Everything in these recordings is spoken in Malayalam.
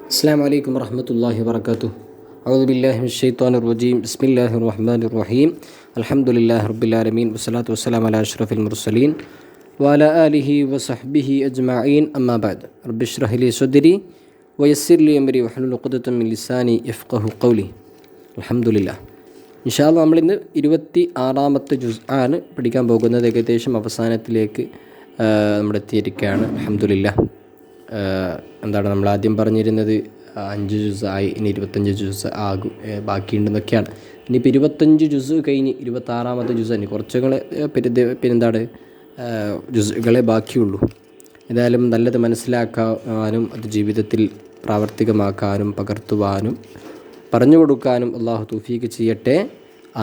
അസ്സലാമു അലൈക്കും വറഹ്മത്തുള്ളാഹി വബറകാതുഹു. അഊദു ബില്ലാഹി മിനശ് ശൈത്വാനിർ റജീം. ബിസ്മില്ലാഹിർ റഹ്മാനിർ റഹീം. അൽഹംദുലില്ലാഹി റബ്ബിൽ ആലമീൻ വസ്സലാത്തു വസ്സലാമു അലാ അഷ്റഫിൽ മുർസലീൻ വഅലാ ആലിഹി വസഹ്ബിഹി അജ്മഈൻ. അമ്മാ ബഅദ്. റബ്ബി ഇശ്റഹ് ലി സദ്രി വയസ്സിർ ലി അംരി വഹ്ലുൽ ഉഖ്ദതം മിൻ ലിസാനി യഫ്ഖഹു ഖൗലി. അൽഹംദുലില്ലാഹ്. ഇൻഷാ അല്ലാഹ് നമ്മളിന്ന് 26-ാമത്തെ ജുസ് ആണ് പഠിക്കാൻ പോകുന്നത്. ഏകദേശം അവസാനത്തിലേക്ക് നമ്മൾ എത്തിയിരിക്കുകയാണ്. അൽഹംദുലില്ലാഹ്. എന്താണ് നമ്മൾ ആദ്യം പറഞ്ഞിരുന്നത് 5 ജുസ് ആയി, ഇനി 25 ജുസ് ആകും, ബാക്കിയുണ്ടെന്നൊക്കെയാണ്. ഇനിയിപ്പോൾ 25 ജുസ് കഴിഞ്ഞ് 26-ാമത്തെ ജുസ് തന്നെ കുറച്ചുകളെ പിന്നെന്താണ് ജുസുകളെ ബാക്കിയുള്ളൂ. ഏതായാലും നല്ലത് മനസ്സിലാക്കാനും അത് ജീവിതത്തിൽ പ്രാവർത്തികമാക്കാനും പകർത്തുവാനും പറഞ്ഞു കൊടുക്കാനും അള്ളാഹു തൗഫീഖ് ചെയ്യട്ടെ.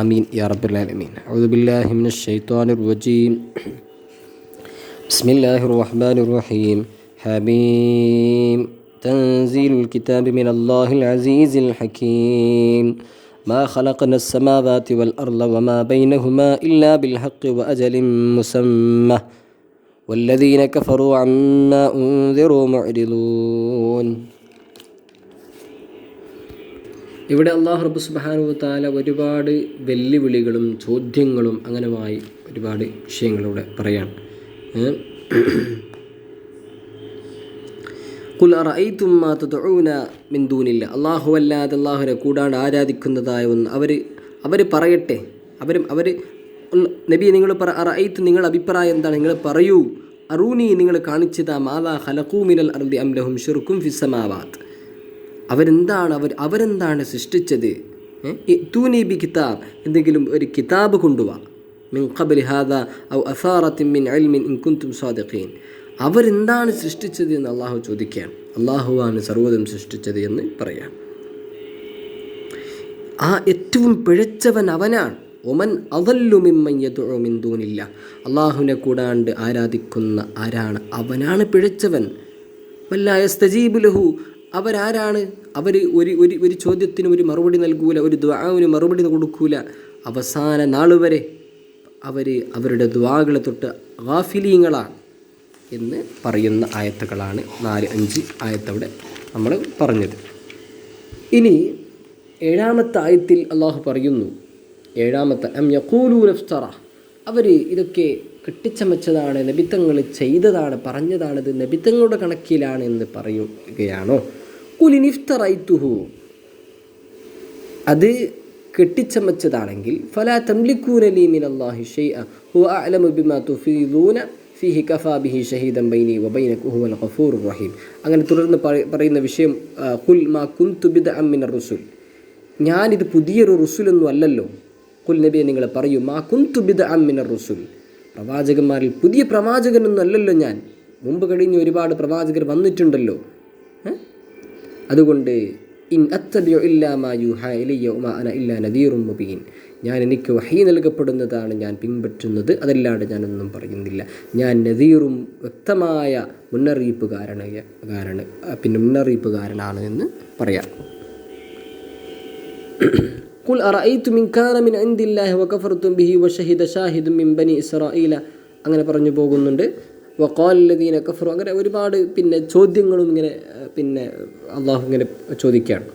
ആമീൻ യാ റബ്ബൽ ആലമീൻ. അഊദു ബില്ലാഹി മിനശ് ശൈത്വാനിർ റജീം. ബിസ്മില്ലാഹിർ റഹ്മാനിർ റഹീം. حميم تنزيل الكتاب من الله العزيز الحكيم ما خلقنا السماوات والأرض وما بينهما إلا بالحق وأجل مسمى والذين كفروا عما أنذروا معرضون. ഇവിടെ അല്ലാഹു റബ്ബ് സുബ്ഹാനഹു വ തആല ഒരുപാട് വെല്ലുവിളികളും ചോദ്യങ്ങളും അങ്ങനെയായി ഒരുപാട് വിഷയങ്ങളിലൂടെ പറയാണ്. ഖുൽ അറഅയ്തും മാ തദ്ഊന മിൻ ദൂനില്ലാഹ്. അല്ലാഹു അല്ലാതെ അല്ലാഹുവിനെ കൂടാണ്ട് ആരാധിക്കുന്നതായ ഒന്ന് അവർ പറയട്ടെ. അവർ നബി നിങ്ങൾ അറഅയ്തു, നിങ്ങളുടെ അഭിപ്രായം എന്താണ്? നിങ്ങൾ പറയൂ. അറൂനി, നിങ്ങൾ കാണിച്ചതാ. മാദാ ഖലഖൂ മിനൽ അർദി അം ലഹും ശുർകും ഫിസ് സമാവാത്ത്. അവരെന്താണ് സൃഷ്ടിച്ചത്? ഇതൂനി ബി കിതാബ്, എന്തെങ്കിലും ഒരു കിതാബ് കൊണ്ടുവാ. മിൻ ഖബ്ലി ഹാദാ ഔ അസാറത്തിൻ മിൻ ഇൽമിൻ ഇൻ കുൻതും സാദിഖീൻ. അവരെന്താണ് സൃഷ്ടിച്ചത് എന്ന് അള്ളാഹു ചോദിക്കുകയാണ്. അള്ളാഹുവാണ് സർവ്വതും സൃഷ്ടിച്ചത് എന്ന് പറയാം. ആ ഏറ്റവും പിഴച്ചവൻ അവനാണ്. ഒമൻ അദല്ലു മിമ്മൻ യദ്ഉ മിൻ ദൂനില്ലാഹ്. അള്ളാഹുവിനെ കൂടാണ്ട് ആരാധിക്കുന്ന ആരാണ്? അവനാണ് പിഴച്ചവൻ. വല്ലാ യസ്തജീബു ലഹു. അവരാരാണ്? അവർ ഒരു ചോദ്യത്തിന് ഒരു മറുപടി നൽകൂല, ഒരു ദുആവിന് മറുപടി കൊടുക്കൂല. അവസാന നാളുവരെ അവരുടെ ദുആകളെ തൊട്ട് ഗാഫിലീങ്ങളാണ് എന്ന് പറയുന്ന ആയത്തുകളാണ് 4-5 ആയത്തവിടെ നമ്മൾ പറഞ്ഞത്. ഇനി 7-ാമത്തെ ആയത്തിൽ അള്ളാഹു പറയുന്നു, 7-ാമത്തെ അം യഖൂലൂന ഇഫ്തറ. അവർ ഇതൊക്കെ കെട്ടിച്ചമച്ചതാണ്, നബിത്തങ്ങൾ ചെയ്തതാണ്, പറഞ്ഞതാണിത് നബിത്തങ്ങളുടെ കണക്കിലാണ് എന്ന് പറയുകയാണോ? ഖുൽ ഇഫ്തറൈതുഹു. അത് കെട്ടിച്ചമച്ചതാണെങ്കിൽ ഫലാ തംലികൂന ലീ മിനല്ലാഹി ശൈഅ ഹുവ അഅലമു ബിമാ തുഫീദൂന ഫീഹി കഫാ ബിഹി ഷഹീദൻ ബൈനി വബൈനകും ഹുവൽ ഗഫൂറുർ റഹീം. അങ്ങനെ തുടർന്ന് പറയുന്ന വിഷയം ഖുൽ മാ കുന്തു ബിദ്അൻ മിനർ റുസുൽ. ഞാനിത് പുതിയൊരു റുസുലൊന്നും അല്ലല്ലോ. ഖുൽ നബിയെ നിങ്ങൾ പറയൂ, മാ കുന്തു ബിദ്അൻ മിനർ റുസുൽ. പ്രവാചകന്മാരിൽ പുതിയ പ്രവാചകനൊന്നും അല്ലല്ലോ ഞാൻ. മുമ്പ് കഴിഞ്ഞ ഒരുപാട് പ്രവാചകർ വന്നിട്ടുണ്ടല്ലോ. അതുകൊണ്ട് ഇൻ അത്തബിഉ ഇല്ലാ മാ യൂഹാ ഇലയ്യ വമാ അന ഇല്ലാ നദീറും മുബീൻ. എനിക്ക് വഹീ നൽകപ്പെടുന്നതാണ് ഞാൻ പിൻപറ്റുന്നത്, അതല്ലാണ്ട് ഞാനൊന്നും പറയുന്നില്ല. ഞാൻ നദീറും വ്യക്തമായ മുന്നറിയിപ്പുകാരനാണ് എന്ന് പറയാം. ഖുൽ അറഅയ്തും ഇൻ കാന മിൻ ഇൻദില്ലാഹി വകഫർതും ബിഹി വശഹിദ ഷാഹിദും മിൻ ബനി ഇസ്രായീല. അങ്ങനെ പറഞ്ഞു പോകുന്നുണ്ട്. വഖാലല്ലദീന കഫറു. അങ്ങനെ ഒരുപാട് ചോദ്യങ്ങളും ഇങ്ങനെ അള്ളാഹു ഇങ്ങനെ ചോദിക്കുകയാണ്.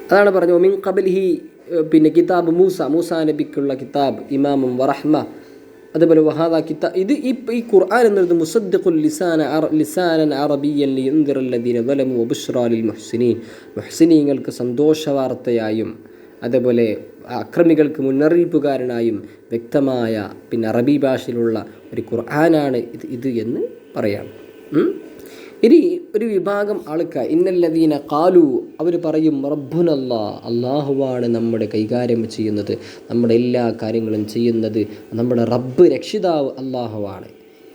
അതാണ് പറഞ്ഞു മിൻ ഖബ്ലിഹി കിതാബ് മൂസാ നബിക്കുള്ള കിതാബ് ഇമാമും വറഹ്മ. അതുപോലെ വഹാദാ കിതാബ്, ഇത് ഈ ഖുർആൻ എന്നത് മുസദ്ദിഖുൽ ലിസാനൻ അറബിയ്യൻ ലിയുൻദിറല്ലദീന ദലമു വബുശ്റാ ലിൽ മുഹ്സിനീൻ. മുഹ്സിനീങ്ങൾക്ക് സന്തോഷവാർത്തയായും അതുപോലെ അക്രമികൾക്ക് മുന്നറിയിപ്പുകാരനായും വ്യക്തമായ അറബി ഭാഷയിലുള്ള ഒരു ഖുർആനാണ് ഇത് എന്ന് പറയാം. ഇനി ഒരു വിഭാഗം ആൾക്കാർ ഇന്നല്ലദീന ഖാലു, അവർ പറയും റബ്ബുനല്ലാഹ്, അല്ലാഹുവാണ് നമ്മുടെ കൈകാര്യം ചെയ്യുന്നത്, നമ്മുടെ എല്ലാ കാര്യങ്ങളും ചെയ്യുന്നത് നമ്മുടെ റബ്ബ് രക്ഷിതാവ് അല്ലാഹുവാണ്.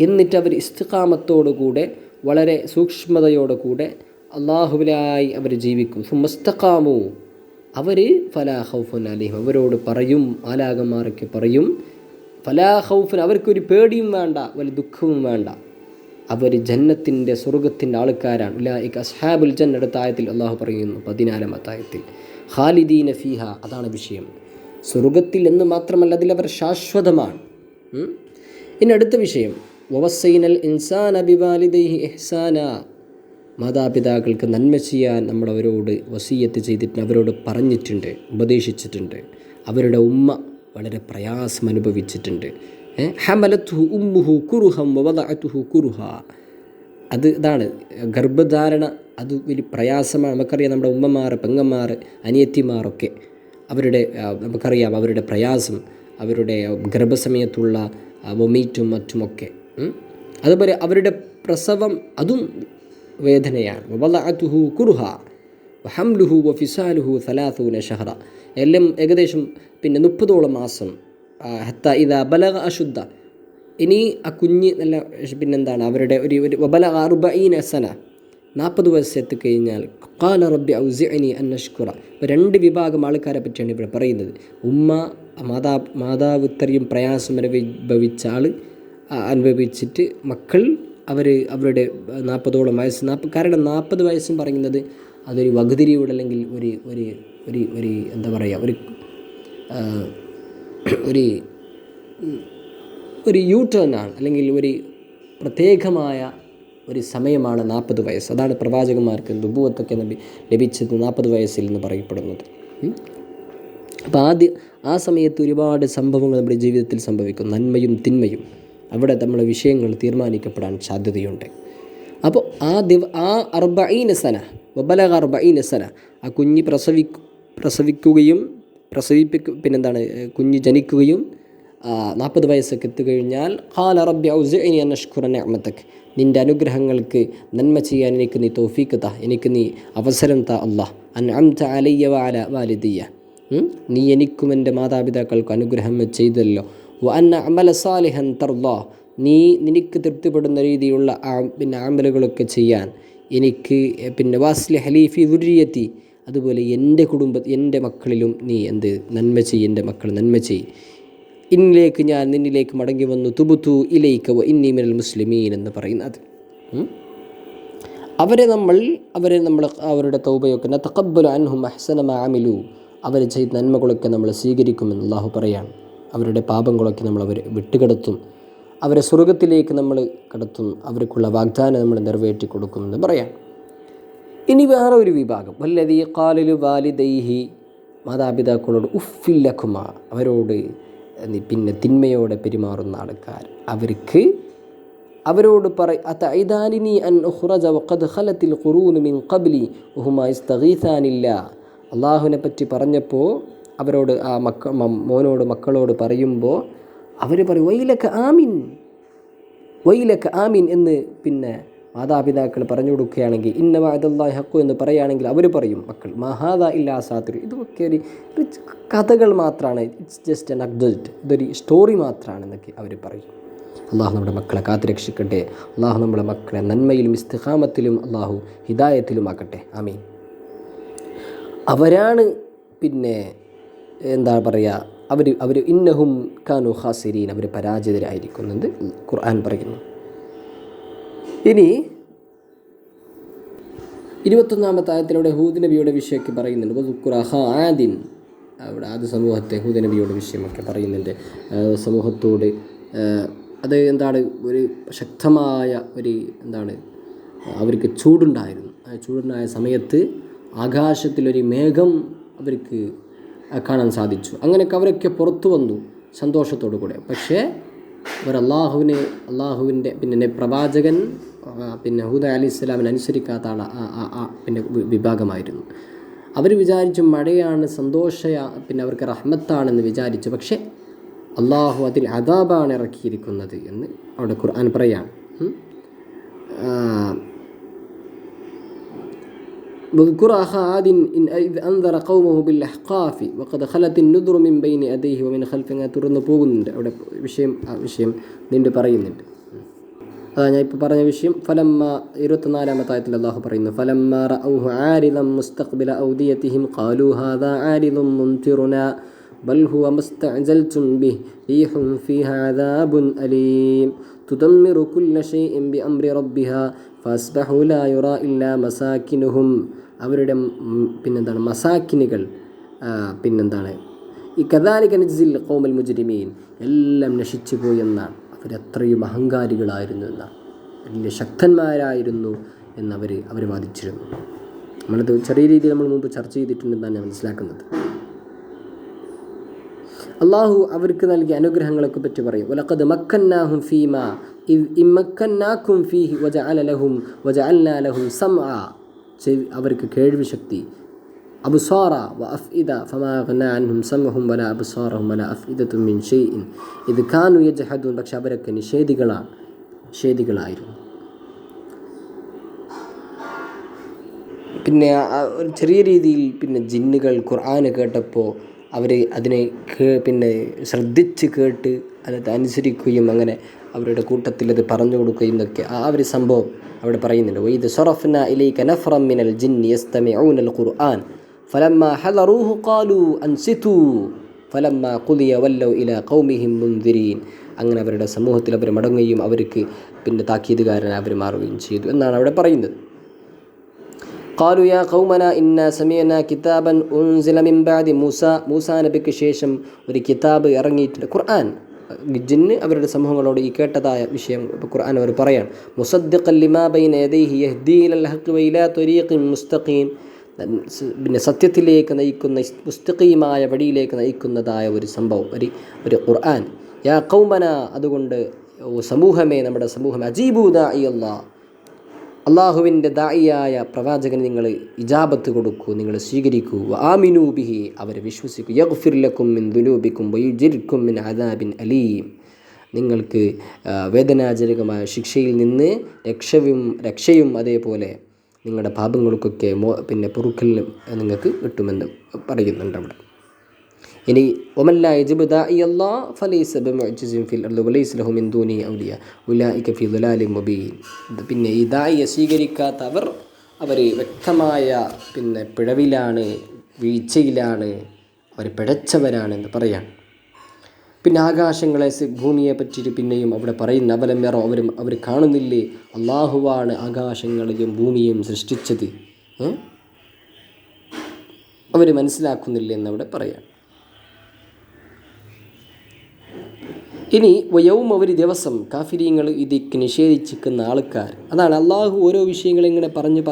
എന്നിട്ട് അവർ ഇസ്തിഖാമത്തോടുകൂടെ വളരെ സൂക്ഷ്മതയോടുകൂടെ അല്ലാഹുവിനായി അവർ ജീവിക്കും. സുമസ്തഖാമു, അവർ ഫലാ ഖൗഫുൻ അലൈഹിം, അവരോട് പറയും, മാലാഖമാരൊക്കെ പറയും, ഫലാ ഖൗഫുൻ, അവർക്കൊരു പേടിയും വേണ്ട, വലിയ ദുഃഖവും വേണ്ട, അവർ ജന്നത്തിൻ്റെ സ്വർഗത്തിൻ്റെ ആൾക്കാരാണ്. ഉലൈക അസ്ഹാബുൽ ജന്ന. അടുത്ത ആയത്തിൽ അള്ളാഹു പറയുന്നു 14-ാമത്തെ ആയത്തിൽ ഖാലിദീന ഫീഹ. അതാണ് വിഷയം. സ്വർഗത്തിൽ എന്ന് മാത്രമല്ല അതിലവർ ശാശ്വതമാണ്. ഇനി അടുത്ത വിഷയം വവസ്സൈനൽ ഇൻസാന ബിവാലിദൈഹി ഇഹ്സാന, മാതാപിതാക്കൾക്ക് നന്മ ചെയ്യാൻ നമ്മൾ അവരോട് വസിയത്ത് ചെയ്തിട്ടുണ്ട്, അവരോട് പറഞ്ഞിട്ടുണ്ട്, ഉപദേശിച്ചിട്ടുണ്ട്. അവരുടെ ഉമ്മ വളരെ പ്രയാസം അനുഭവിച്ചിട്ടുണ്ട്. ഹമലത്തുഹു ഉമ്മുഹു കുറുഹം വവദഅതുഹു കുറുഹ. ഇതാണ് ഗർഭധാരണ. അത് വലിയ പ്രയാസമാണ്. നമുക്കറിയാം നമ്മുടെ ഉമ്മമാർ, പെങ്ങന്മാർ, അനിയത്തിമാരൊക്കെ നമുക്കറിയാം അവരുടെ പ്രയാസം, അവരുടെ ഗർഭസമയത്തുള്ള വൊമീറ്റും മറ്റുമൊക്കെ. അതുപോലെ അവരുടെ പ്രസവം അതും വേദനയാണ്. വവദഅതുഹു കുറുഹ വഹംലുഹു വഫിസാലുഹു 30 ശഹറ. എല്ലാം ഏകദേശം 30ഓളം മാസം. ഹത്ത ഇദാ ബലഗ അശുദ്ധ. ഇനി ആ കുഞ്ഞ് നല്ല അവരുടെ ഒരു വബലഗ 40 സന, 40 വയസ്സ് എത്തിക്കഴിഞ്ഞാൽ ഖാല റബ്ബി ഔസിഅനി അൻ അഷ്കുറ. 2 വിഭാഗം ആൾക്കാരെ പറ്റിയാണ് ഇവിടെ പറയുന്നത്. ഉമ്മ, മാതാവ് ഇത്രയും പ്രയാസം അനുഭവിച്ച ആൾ അനുഭവിച്ചിട്ട് മക്കൾ അവരുടെ 40ഓളം വയസ്സ്. കാരണം 40 വയസ്സും പറയുന്നത് അതൊരു വകുതിരിയോട് അല്ലെങ്കിൽ ഒരു എന്താ പറയുക, ഒരു യൂ ടേൺ ആണ്, അല്ലെങ്കിൽ ഒരു പ്രത്യേകമായ ഒരു സമയമാണ് 40 വയസ്സ്. അതാണ് പ്രവാചകന്മാർക്ക് നുബുവത്തൊക്കെ ലഭിച്ചത് 40 വയസ്സിൽ എന്ന് പറയപ്പെടുന്നത്. അപ്പോൾ ആ സമയത്ത് ഒരുപാട് സംഭവങ്ങൾ നമ്മുടെ ജീവിതത്തിൽ സംഭവിക്കും, നന്മയും തിന്മയും. അവിടെ നമ്മളെ വിഷയങ്ങൾ തീരുമാനിക്കപ്പെടാൻ സാധ്യതയുണ്ട്. അപ്പോൾ ആ 40 സന വബലഗ 40 സന, ആ കുഞ്ഞ് പ്രസവിക്കുകയും കുഞ്ഞ് ജനിക്കുകയും 40 വയസ്സൊക്കെ എത്തിക്കഴിഞ്ഞാൽ ഖാല റബ്ബി ഔസിഅനി അൻ അഷ്കുറ നിഅമതക്, നിൻ്റെ അനുഗ്രഹങ്ങൾക്ക് നന്മ ചെയ്യാൻ എനിക്ക് നീ തൗഫീഖ് താ, എനിക്ക് നീ അവസരം താ അല്ലാഹ്. അൻഅംത അലയ്യ വഅല വാലിദിയ്യ, നീ എനിക്കും എൻ്റെ മാതാപിതാക്കൾക്കും അനുഗ്രഹം ചെയ്തല്ലോ. വ അൻ അഅമല സാലിഹൻ തർദാ, നിനക്ക് തൃപ്തിപ്പെടുന്ന രീതിയിലുള്ള അമലുകളൊക്കെ ചെയ്യാൻ എനിക്ക് വാസ്ലിഹ് ലീ ഫീ ദുർരിയത്തി, അതുപോലെ എൻ്റെ മക്കളിലും നീ നന്മ ചെയ്യ്, എൻ്റെ മക്കൾ നന്മ ചെയ്യ്. ഞാൻ നിന്നിലേക്ക് മടങ്ങി വന്നു, തുബുതു ഇലൈക വ ഇന്നി മിനൽ മുസ്ലിമീൻ എന്ന് പറയുന്നത്. അവരെ നമ്മൾ അവരുടെ തൗബയൊക്കെ നതഖബ്ബലു അൻഹും അഹ്സന മാ അമിലു, അവർ ചെയ്ത നന്മകളൊക്കെ നമ്മൾ സ്വീകരിക്കുമെന്ന് അല്ലാഹു പറയാണ്. അവരുടെ പാപങ്ങളൊക്കെ നമ്മൾ വിട്ടുകിടത്തും, അവരെ സ്വർഗത്തിലേക്ക് നമ്മൾ കടത്തും, അവർക്കുള്ള വാഗ്ദാനം നമ്മൾ നിറവേറ്റി കൊടുക്കുമെന്ന് പറയാം. ഇനി വേറെ ഒരു വിഭാഗം, വല്ലദീ ഖാല വാലിദൈഹി, മാതാപിതാക്കളോട് ഉഫ്ഫിൽ ലക്കുമാ, അവരോട് തിന്മയോടെ പെരുമാറുന്ന ആൾക്കാർ. അവരോട് അതഇദാനിനി അൻ ഉഖ്റജ വഖദ് ഖലത്തിൽ ഖുറൂനു മിൻ ഖബ്ലി വഹുമാ യസ്തഗീസാനില്ലാ. അള്ളാഹുവിനെ പറ്റി പറഞ്ഞപ്പോൾ അവരോട് മക്കളോട് പറയുമ്പോൾ അവർ പറയും വൈലക ആമീൻ എന്ന് മാതാപിതാക്കൾ പറഞ്ഞു കൊടുക്കുകയാണെങ്കിൽ, ഇന്ന വഅദല്ലാഹി ഹഖ് എന്ന് പറയുകയാണെങ്കിൽ അവർ പറയും മക്കൾ, മഹാദാ ഇല്ലാ സാത്തിർ, ഇതൊക്കെ ഒരു കഥകൾ മാത്രമാണ്, ഇറ്റ്സ് ജസ്റ്റ് എൻ അബ്ദുൽറ്റ്, ഇതൊരു സ്റ്റോറി മാത്രമാണെന്നൊക്കെ അവർ പറയും. അള്ളാഹു നമ്മുടെ മക്കളെ കാത്തുരക്ഷിക്കട്ടെ. അള്ളാഹു നമ്മുടെ മക്കളെ നന്മയിലും ഇസ്തിഖാമത്തിലും അള്ളാഹു ഹിദായത്തിലും ആക്കട്ടെ. ആമീൻ. അവരാണ് എന്താ പറയുക, അവർ ഇന്നഹും കാനു ഖാസിരീൻ, അവർ പരാജിതരായിരിക്കുന്നത് ഖുർആൻ പറയുന്നു. ഇനി 21-ാമത്തെ ആയത്തിലൂടെ ഹൂദ് നബിയുടെ വിഷയമൊക്കെ പറയുന്നുണ്ട്. ആദിൻ, അവിടെ ആദ്യ സമൂഹത്തെ ഹൂദ് നബിയുടെ വിഷയമൊക്കെ പറയുന്നുണ്ട്. സമൂഹത്തോട് അത് ഒരു ശക്തമായ അവർക്ക് ചൂടുണ്ടായിരുന്നു. ആ ചൂടുണ്ടായ സമയത്ത് ആകാശത്തിലൊരു മേഘം അവർക്ക് കാണാൻ സാധിച്ചു. അങ്ങനെയൊക്കെ അവരൊക്കെ പുറത്തു വന്നു സന്തോഷത്തോടു കൂടെ. പക്ഷേ അവർ അള്ളാഹുവിൻ്റെ പ്രവാചകൻ ഹൂദ് അലൈഹിസ്സലാമിനെ അനുസരിക്കാത്ത വിഭാഗമായിരുന്നു. അവർ വിചാരിച്ചു മഴയാണ്, അവർക്ക് റഹ്മത്താണെന്ന് വിചാരിച്ചു. പക്ഷേ അള്ളാഹു അതിൽ അദാബാണ് ഇറക്കിയിരിക്കുന്നത് എന്ന് അവിടെ ഖുർആൻ പറയാണ്. واذكر أخا عاد إذ أنذر قومه بالأحقاف وقد خلت النذر من بين يديه ومن خلفه. തുറന്നു പോകുന്നുണ്ട് അവിടെ വിഷയം നീണ്ടു പറയുന്നുണ്ട്. അതാ ഞാൻ ഇപ്പോൾ പറഞ്ഞ വിഷയം. ഫലമ്മ 24-ാമത്തെ ആയത്തിൽ അല്ലാഹു പറയുന്നു, ഫലമ്മ റഅൗഹു ആരിദൻ മുസ്തഖ്ബില ഔദിയതിഹിം ഖാലൂ ഹാദാ ആരിദുൻ മുംതിറുനാ ബൽ ഹുവ മസ്തഅജൽതും ബിഹി റീഹുൻ ഫീഹാ അദാബുൻ അലീം തുദമ്മിറു കുല്ല ഷൈഇൻ ബിഅംരി റബ്ബിഹാ ഫഅസ്ബഹു ലാ യുറാ ഇല്ലാ മസാകിനുഹും. അവരുടെ മസാക്കിനുകൾ ഈ കദാലിക നജ്സിൽ ഖൗമൽ മുജ്രിമീൻ, എല്ലാം നശിച്ചു പോയി എന്നാണ്. അവരത്രയും അഹങ്കാരികളായിരുന്നു എന്നാണ്, വലിയ ശക്തന്മാരായിരുന്നു അവർ വാദിച്ചിരുന്നു. നമ്മളത് ചെറിയ രീതിയിൽ നമ്മൾ മുമ്പ് ചർച്ച ചെയ്തിട്ടുണ്ടെന്നാണ് ഞാൻ മനസ്സിലാക്കുന്നത്. അള്ളാഹു അവർക്ക് നൽകിയ അനുഗ്രഹങ്ങളൊക്കെ പറ്റി പറയും. വലഖദ് മക്കന്നാഹും ഫീമാ ഇദ് ഇമ്മക്കന്നാകും ഫീഹി വജഅൽനാ ലഹും സമഅ, അവർക്ക് കേൾവി ശക്തി, അബ്സാറ വഅഫ്ഇദ ഫമാ ഗനാ അൻഹും സമഉഹും വലാ അബ്സാറഹും വലാ അഫ്ഇദതും മിൻ ഷൈഇൻ ഇദ് കാനൂ യജ്ഹദൂൻ. പക്ഷെ അവരൊക്കെ നിഷേധികളായിരുന്നു. പിന്നെ ഒരു ചെറിയ രീതിയിൽ പിന്നെ ജിന്നുകൾ ഖുർആൻ കേട്ടപ്പോൾ അവർ അതിനെ ശ്രദ്ധിച്ച് കേട്ട് അത് അനുസരിക്കുകയും അങ്ങനെ അവരുടെ കൂട്ടത്തിൽ അത് പറഞ്ഞു കൊടുക്കുകയും എന്നൊക്കെ ആ ഒരു സംഭവം അവിടെ പറയുന്നുണ്ട്. വഇദ് സറഫ്നാ ഇലൈക നഫറൻ മിനൽ ജിന്നി യസ്തമിഊനൽ ഖുർആൻ ഫലമ്മാ ഹദറൂഹു ഖാലൂ അൻസിതൂ ഫലമ്മാ ഖുദിയ വല്ലൗ ഇലാ ഖൗമിഹിം മുൻദിരീൻ. അങ്ങനെ അവരുടെ സമൂഹത്തിൽ അവർ മടങ്ങുകയും അവർക്ക് താക്കീതുകാരൻ അവർ മാറുകയും ചെയ്തു എന്നാണ് അവിടെ പറയുന്നത്. ഖാലു യാ ഖൗമനാ ഇന്നാ സമീഅനാ കിതാബൻ ഉൻസില മിൻ ബഅദി മൂസാ നബിക്ക് ശേഷം ഒരു കിതാബ് ഇറങ്ങിയിട്ടുണ്ട്, ഖുർആൻ. ജിന്ന് അവരുടെ സമൂഹങ്ങളോട് ഈ കേട്ടതായ വിഷയം ഖുർആൻ അവർ പറയാണ്. മുസദ്ദിഖൻ ലിമാ ബൈന യദൈഹി യഹ്ദീ ഇലൽ ഹഖ് വഇലാ ത്വരീഖിൻ മുസ്തഖീം. പിന്നെ സത്യത്തിലേക്ക് നയിക്കുന്ന മുസ്തഖീമായ വഴിയിലേക്ക് നയിക്കുന്നതായ ഒരു സംഭവം, ഒരു ഖുർആൻ. യാ ഖൗമന, അതുകൊണ്ട് സമൂഹമേ, നമ്മുടെ സമൂഹമേ, അജീബു ദാഇ അല്ലാഹ്, അള്ളാഹുവിൻ്റെ ദാഇയായ പ്രവാചകന് നിങ്ങൾ ഇജാബത്ത് കൊടുക്കൂ, നിങ്ങൾ സ്വീകരിക്കൂ. ആമിനൂ ബിഹി, അവരെ വിശ്വസിക്കൂ. യഗ്ഫിർ ലക്കും മിൻ ദുനൂബിക്കും വയുജിർക്കും മിൻ അദാബിൻ അലീം, നിങ്ങൾക്ക് വേദനാജനകമായ ശിക്ഷയിൽ നിന്ന് രക്ഷയും അതേപോലെ നിങ്ങളുടെ പാപങ്ങൾക്കൊക്കെ പൊറുക്കൽ നിങ്ങൾക്ക് കിട്ടുമെന്ന് പറയുന്നുണ്ട് അവിടെ. ഇനി വമല്ലാ യജിബു ദാഇ അല്ലാഹ് ഫലൈസ ബിമുഅ്ജിസിൻ ഫിൽ അർളി വലൈസ ലഹു മിൻ ദൂനിഹി ഔലിയ ഉലൈക ഫീ ദലാലിൻ മുബീൻ. പിന്നെ ഈ ദാഇയെ സ്വീകരിക്കാത്ത അവർ വ്യക്തമായ പിഴവിലാണ്, വീഴ്ചയിലാണ്, അവർ പിഴച്ചവരാണെന്ന് പറയാം. പിന്നെ ആകാശങ്ങളെ ഭൂമിയെ പറ്റിയിട്ട് പിന്നെയും അവിടെ പറയുന്ന അബലം യറൗ, അവർ കാണുന്നില്ലേ അള്ളാഹുവാണ് ആകാശങ്ങളെയും ഭൂമിയെയും സൃഷ്ടിച്ചത്, അവർ മനസ്സിലാക്കുന്നില്ല എന്നവിടെ പറയാം. ഇനി വയവും ഒരു ദിവസം കാഫിരീങ്ങൾ ഇതിക്ക് നിഷേധിച്ചിരിക്കുന്ന ആൾക്കാർ, അതാണ് അള്ളാഹു ഓരോ വിഷയങ്ങളും ഇങ്ങനെ പറഞ്ഞ്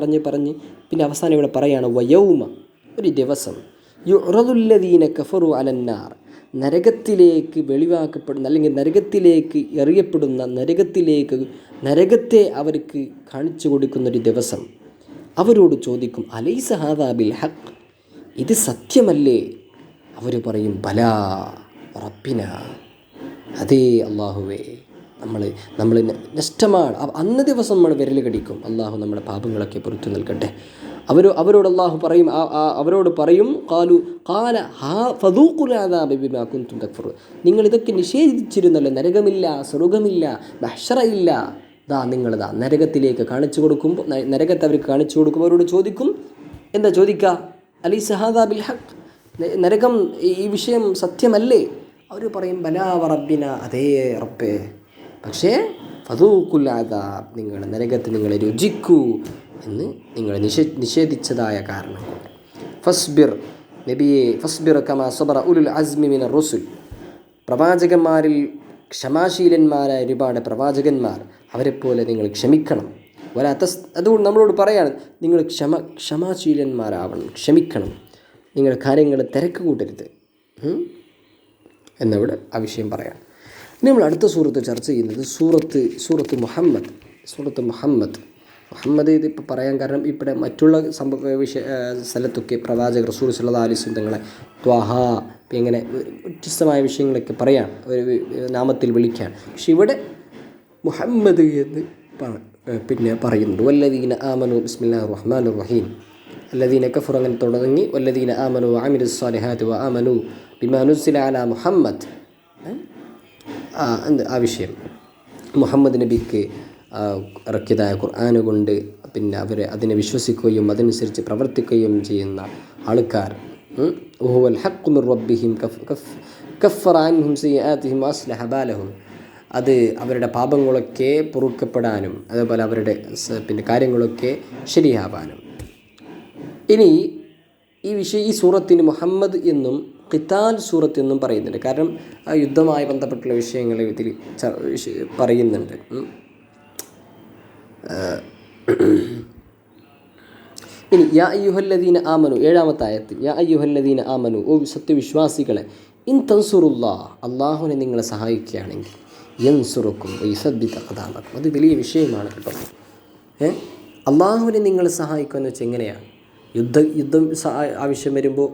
പിന്നെ അവസാനം ഇവിടെ പറയാണ് വയൗമ, ഒരു ദിവസം, യുറദുല്ലദീന കഫറു അലന്നാർ, നരകത്തിലേക്ക് വെളിവാക്കപ്പെടുന്ന അല്ലെങ്കിൽ നരകത്തിലേക്ക് എറിയപ്പെടുന്ന നരകത്തെ അവർക്ക് കാണിച്ചു കൊടുക്കുന്നൊരു ദിവസം. അവരോട് ചോദിക്കും അലൈസ ഹാദാ ബിൽ ഹഖ്, ഇത് സത്യമല്ലേ? അവർ പറയും ബലാ റബ്ബിന, അതേ അള്ളാഹുവേ, നമ്മൾ നഷ്ടമാണ്. അന്ന് ദിവസം നമ്മൾ വിരൽ കടിക്കും. അള്ളാഹു നമ്മുടെ പാപങ്ങളൊക്കെ പുറത്തു നൽകട്ടെ. അവരോട് അള്ളാഹു പറയും, അവരോട് പറയും ഖാല ഫദൂഖുൽ അദാബ ബിമാ കുൻതും തക്ഫുറൂൻ, നിങ്ങൾ ഇതൊക്കെ നിഷേധിച്ചിരുന്നല്ലോ, നരകമില്ല, സ്വർഗ്ഗമില്ല, മഹ്ശറ ഇല്ല, നിങ്ങളിതാ നരകത്തിലേക്ക് കാണിച്ചു കൊടുക്കുമ്പോൾ, നരകത്തെ അവർക്ക് കാണിച്ചു കൊടുക്കുമ്പോൾ അവരോട് ചോദിക്കും, എന്താ ചോദിക്കുക? അലൈസ ഹാദാ ബിൽ ഹഖ്, നരകം ഈ വിഷയം സത്യമല്ലേ? അവർ പറയും ബലാ റബ്ബിന, അതേ റബ്ബേ, പക്ഷേ ഫദൂഖുൽ അദാബ്, നിങ്ങൾ നരകത്തെ നിങ്ങൾ രുചിക്കൂ എന്ന് നിങ്ങൾ നിഷേധിച്ചതായ കാരണം കൊണ്ട്. ഫസ്ബിർ നബിയെ, ഫസ്ബിർ കമാ സബറ ഉലുൽ അസ്മി മിനർ റുസുൽ, പ്രവാചകന്മാരിൽ ക്ഷമാശീലന്മാരായ ഒരുപാട് പ്രവാചകന്മാർ, അവരെപ്പോലെ നിങ്ങൾ ക്ഷമിക്കണം. അതുകൊണ്ട് നമ്മളോട് പറയാണ്, നിങ്ങൾ ക്ഷമാശീലന്മാരാവണം, ക്ഷമിക്കണം, നിങ്ങൾ കാര്യങ്ങൾ തിരക്ക് കൂട്ടരുത് എന്നവിടെ ആ വിഷയം പറയാം. ഇനി നമ്മൾ അടുത്ത സൂറത്ത് ചർച്ച ചെയ്യുന്നത് സൂറത്ത് മുഹമ്മദ് ഇതിപ്പോൾ പറയാൻ കാരണം ഇവിടെ മറ്റുള്ള സ്ഥലത്തൊക്കെ പ്രവാചകർ റസൂൽ സല്ലല്ലാഹു അലൈഹി വസല്ലം തങ്ങളെ ത്വാഹ ഇങ്ങനെ വ്യത്യസ്തമായ വിഷയങ്ങളൊക്കെ പറയാൻ ഒരു നാമത്തിൽ വിളിക്കാൻ. പക്ഷെ ഇവിടെ മുഹമ്മദ് എന്ന് പിന്നെ പറയുന്നുണ്ട്. വല്ലദീന ആമനു ബിസ്മില്ലാഹിർ റഹ്മാനിർ റഹീം, അല്ലദീന കഫറു അങ്ങനെ തുടങ്ങി, വല്ലദീന ആമനു വഅമിലുസ് സാലിഹാത്തി വആമനു ബിമാ നുസ്സില അലാ മുഹമ്മദ്, ആ വിഷയം മുഹമ്മദ് നബിക്ക് ഇറക്കിയതായ ഖുർആൻ കൊണ്ട് പിന്നെ അവർ അതിനെ വിശ്വസിക്കുകയും അതനുസരിച്ച് പ്രവർത്തിക്കുകയും ചെയ്യുന്ന ആൾക്കാർ, വഹുവൽ ഹഖ്ഖു മിർ റബ്ബിഹിം കഫറ അൻഹും സയ്യിആതിഹിം വഅസ്ലഹ ബാലഹും, അത് അവരുടെ പാപങ്ങളൊക്കെ പൊറുക്കപ്പെടാനും അതേപോലെ അവരുടെ പിന്നെ കാര്യങ്ങളൊക്കെ ശരിയാവാനും. ഇനി ഈ സൂറത്തിന് മുഹമ്മദ് എന്നും ഖിതാൽ സൂറത്ത് എന്നും പറയുന്നുണ്ട്. കാരണം ആ യുദ്ധവുമായി ബന്ധപ്പെട്ടുള്ള വിഷയങ്ങൾ ഇതിൽ പറയുന്നുണ്ട്. ഇനി യാ അയ്യുഹല്ലദീന ആമനു, 7-ാമത്തെ ആയത്തിൽ യാ അയ്യുഹല്ലദീന ആമനു, ഓ സത്യവിശ്വാസികളെ, ഇൻ തൻസുറുല്ലാഹ്, അള്ളാഹുവിനെ നിങ്ങളെ സഹായിക്കുകയാണെങ്കിൽ, യൻസുറുക്കും വയുസബ്ബിത് അഖ്ദാമക്കും. അത് വലിയ വിഷയമാണ് കേട്ടോ. അള്ളാഹുവിനെ നിങ്ങൾ സഹായിക്കുക എന്ന് വെച്ചാൽ എങ്ങനെയാണ്? യുദ്ധം ആവശ്യം വരുമ്പോൾ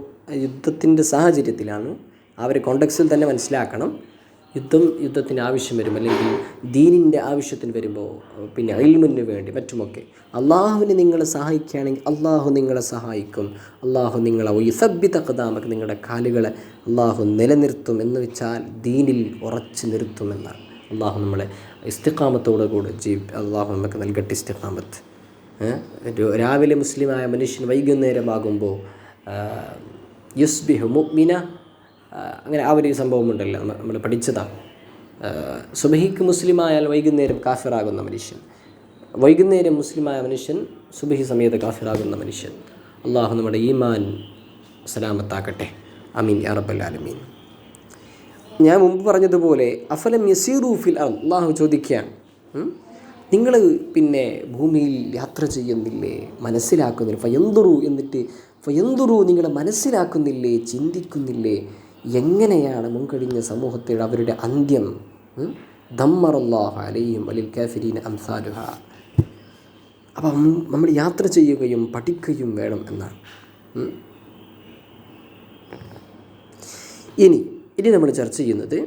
യുദ്ധത്തിൻ്റെ സാഹചര്യത്തിലാണ്, അവരെ കോണ്ടക്സിൽ തന്നെ മനസ്സിലാക്കണം. യുദ്ധത്തിന് ആവശ്യം വരും, അല്ലെങ്കിൽ ദീനിൻ്റെ ആവശ്യത്തിന് വരുമ്പോൾ, പിന്നെ ഇൽമിന് വേണ്ടി മറ്റുമൊക്കെ അള്ളാഹുവിനെ നിങ്ങളെ സഹായിക്കുകയാണെങ്കിൽ അള്ളാഹു നിങ്ങളെ സഹായിക്കും. അള്ളാഹു നിങ്ങളെ വയുസബ്ബിത് അഖ്ദാമക്കും, നിങ്ങളുടെ കാലുകളെ അള്ളാഹു നിലനിർത്തും. എന്ന് വെച്ചാൽ ദീനിൽ ഉറച്ചു നിർത്തുമെന്നാണ്. അള്ളാഹു നമ്മളെ ഇസ്തിഖാമത്തോടുകൂടി അള്ളാഹു നമുക്ക് നൽകട്ടെ ഇസ്തിഖാമത്ത്. രാവിലെ മുസ്ലിമായ മനുഷ്യൻ വൈകുന്നേരമാകുമ്പോൾ യുസ്ബിഹു മുഅ്മിന, അങ്ങനെ ആ ഒരു സംഭവമുണ്ടല്ലോ, നമ്മൾ പഠിച്ചതാണ്. സുബഹിക്ക് മുസ്ലിമായാൽ വൈകുന്നേരം കാഫിറാകുന്ന മനുഷ്യൻ, വൈകുന്നേരം മുസ്ലിമായ മനുഷ്യൻ സുബഹി സമയത്ത് കാഫിറാകുന്ന മനുഷ്യൻ. അള്ളാഹു നമ്മുടെ ഈമാൻ സലാമത്താക്കട്ടെ. അമീൻ യാ റബ്ബൽ ആലമീൻ. ഞാൻ മുമ്പ് പറഞ്ഞതുപോലെ അഫലം യസീറു ഫിൽ അർദ്, അള്ളാഹു ചോദിക്കുകയാണ്, നിങ്ങൾ പിന്നെ ഭൂമിയിൽ യാത്ര ചെയ്യുന്നില്ലേ, മനസ്സിലാക്കുന്നില്ല? ഫയന്തുറു, എന്നിട്ട് ഫയന്തുറു, നിങ്ങൾ മനസ്സിലാക്കുന്നില്ലേ, ചിന്തിക്കുന്നില്ലേ എങ്ങനെയാണ് മുൻകഴിഞ്ഞ സമൂഹത്തിൽ അവരുടെ അന്ത്യം? ദമ്മറല്ലാഹു അലൈഹിം വലിൽ കാഫിരീന അംസാലുഹ. അപ്പം നമ്മൾ യാത്ര ചെയ്യുകയും പഠിക്കുകയും വേണം എന്നാണ്. ഇനി നമ്മൾ ചർച്ച ചെയ്യുന്നത്,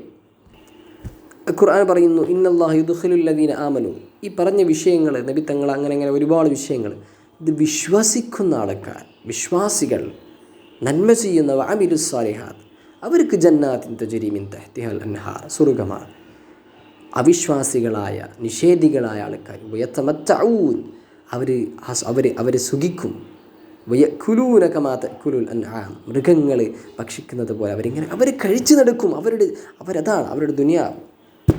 ഖുർആൻ പറയുന്നു, ഇന്നല്ലാഹു യുദ്ഖിലുൽ ലദീന ആമനു. ഈ പറഞ്ഞ വിഷയങ്ങൾ, നബി തങ്ങൾ അങ്ങനെ ഒരുപാട് വിഷയങ്ങൾ, ഇത് വിശ്വസിക്കുന്ന ആൾക്കാർ, വിശ്വാസികൾ, നന്മ ചെയ്യുന്ന വഅമിലുസ് സാലിഹാത്ത്, അവർക്ക് ജന്നാത്തിൻ തജ്രി മിൻ തഹ്തിഹൽ അൻഹാർ, സ്വർഗ്ഗമാണ്. അവിശ്വാസികളായ നിഷേധികളായ ആൾക്കാർ വയതമത്തഊൻ, അവർ സുഖിക്കും. വയക്കുലൂന കമാ തഅകുലുൽ അൻആം, മൃഗങ്ങൾ ഭക്ഷിക്കുന്നത് പോലെ അവർ കഴിച്ചു നടക്കും. അവരതാണ് അവരുടെ ദുനിയാവ്,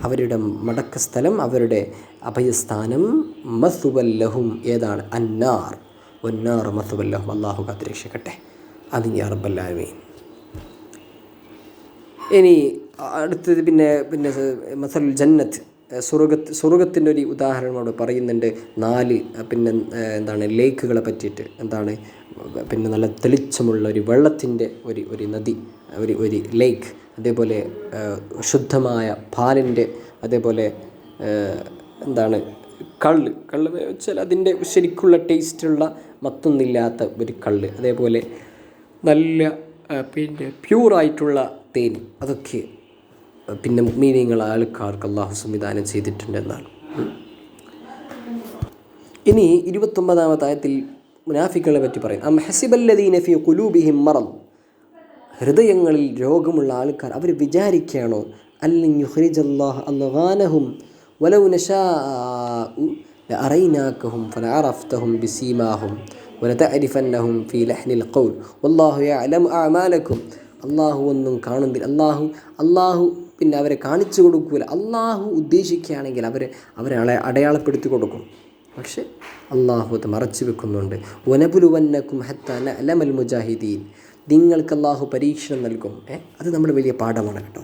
അവരുടെ മടക്ക സ്ഥലം, അവരുടെ അഭയസ്ഥാനം. മസുവല്ലഹും, ഏതാണ്? അന്നാർ. വന്നാർ മസുവല്ലഹും. അല്ലാഹു കാത്തുരക്ഷിക്കട്ടെ. ആമീൻ യാ റബ്ബൽ ആലമീൻ. ഇനി അടുത്തത് പിന്നെ മസലുൽ ജന്നത്ത്, സ്വർഗത്തിൻ്റെ ഒരു ഉദാഹരണം അവിടെ പറയുന്നുണ്ട്. 4 ലേക്കുകളെ പറ്റിയിട്ട്. എന്താണ്? നല്ല തെളിച്ചമുള്ള ഒരു വെള്ളത്തിൻ്റെ ഒരു നദി, ഒരു ലേക്ക്. അതേപോലെ ശുദ്ധമായ പാലിൻ്റെ, അതേപോലെ കള്ള് വെച്ചാൽ അതിൻ്റെ ശരിക്കുള്ള ടേസ്റ്റുള്ള മത്തൊന്നില്ലാത്ത ഒരു കള്ള്. അതേപോലെ നല്ല പ്യൂറായിട്ടുള്ള തേൻ. അതൊക്കെ മുഅ്മിനീങ്ങൾ ആൾക്കാർക്ക് അള്ളാഹു സംവിധാനം ചെയ്തിട്ടുണ്ടെന്നാണ്. ഇനി 29-ാമത്തെ ആയത്തിൽ മുനാഫിക്കുകളെ പറ്റി പറയും. അം ഹസിബല്ലദീന ഫീ ഖുലൂബിഹിം മറദ്, ഹൃദയങ്ങളിൽ രോഗമുള്ള ആൾക്കാർ അവർ വിചാരിക്കുകയാണോ, അല്ലൻ യുഖ്രിജല്ലാഹു അദ്ഗാനഹും വലൗ നശാഉ ലഅറൈനാകഹും ഫലഅറഫ്തഹും ബിസീമാഹും വലതഅരിഫന്നഹും ഫീ ലഹ്നിൽ ഖൗൽ വല്ലാഹു യഅലമു അഅമാലക്കും. അള്ളാഹു ഒന്നും കാണുന്നില്ല, അള്ളാഹു അവരെ കാണിച്ചു കൊടുക്കൂല. അള്ളാഹു ഉദ്ദേശിക്കുകയാണെങ്കിൽ അവരെ അടയാളപ്പെടുത്തി കൊടുക്കും. പക്ഷെ അള്ളാഹു അത് മറച്ചു വെക്കുന്നുണ്ട്. വനബുലുവന്നക്കും ഹത്താ നഅലമൽ മുജാഹിദീൻ, നിങ്ങൾക്ക് അള്ളാഹു പരീക്ഷണം നൽകും. അത് നമ്മുടെ വലിയ പാഠമാണ് കേട്ടോ.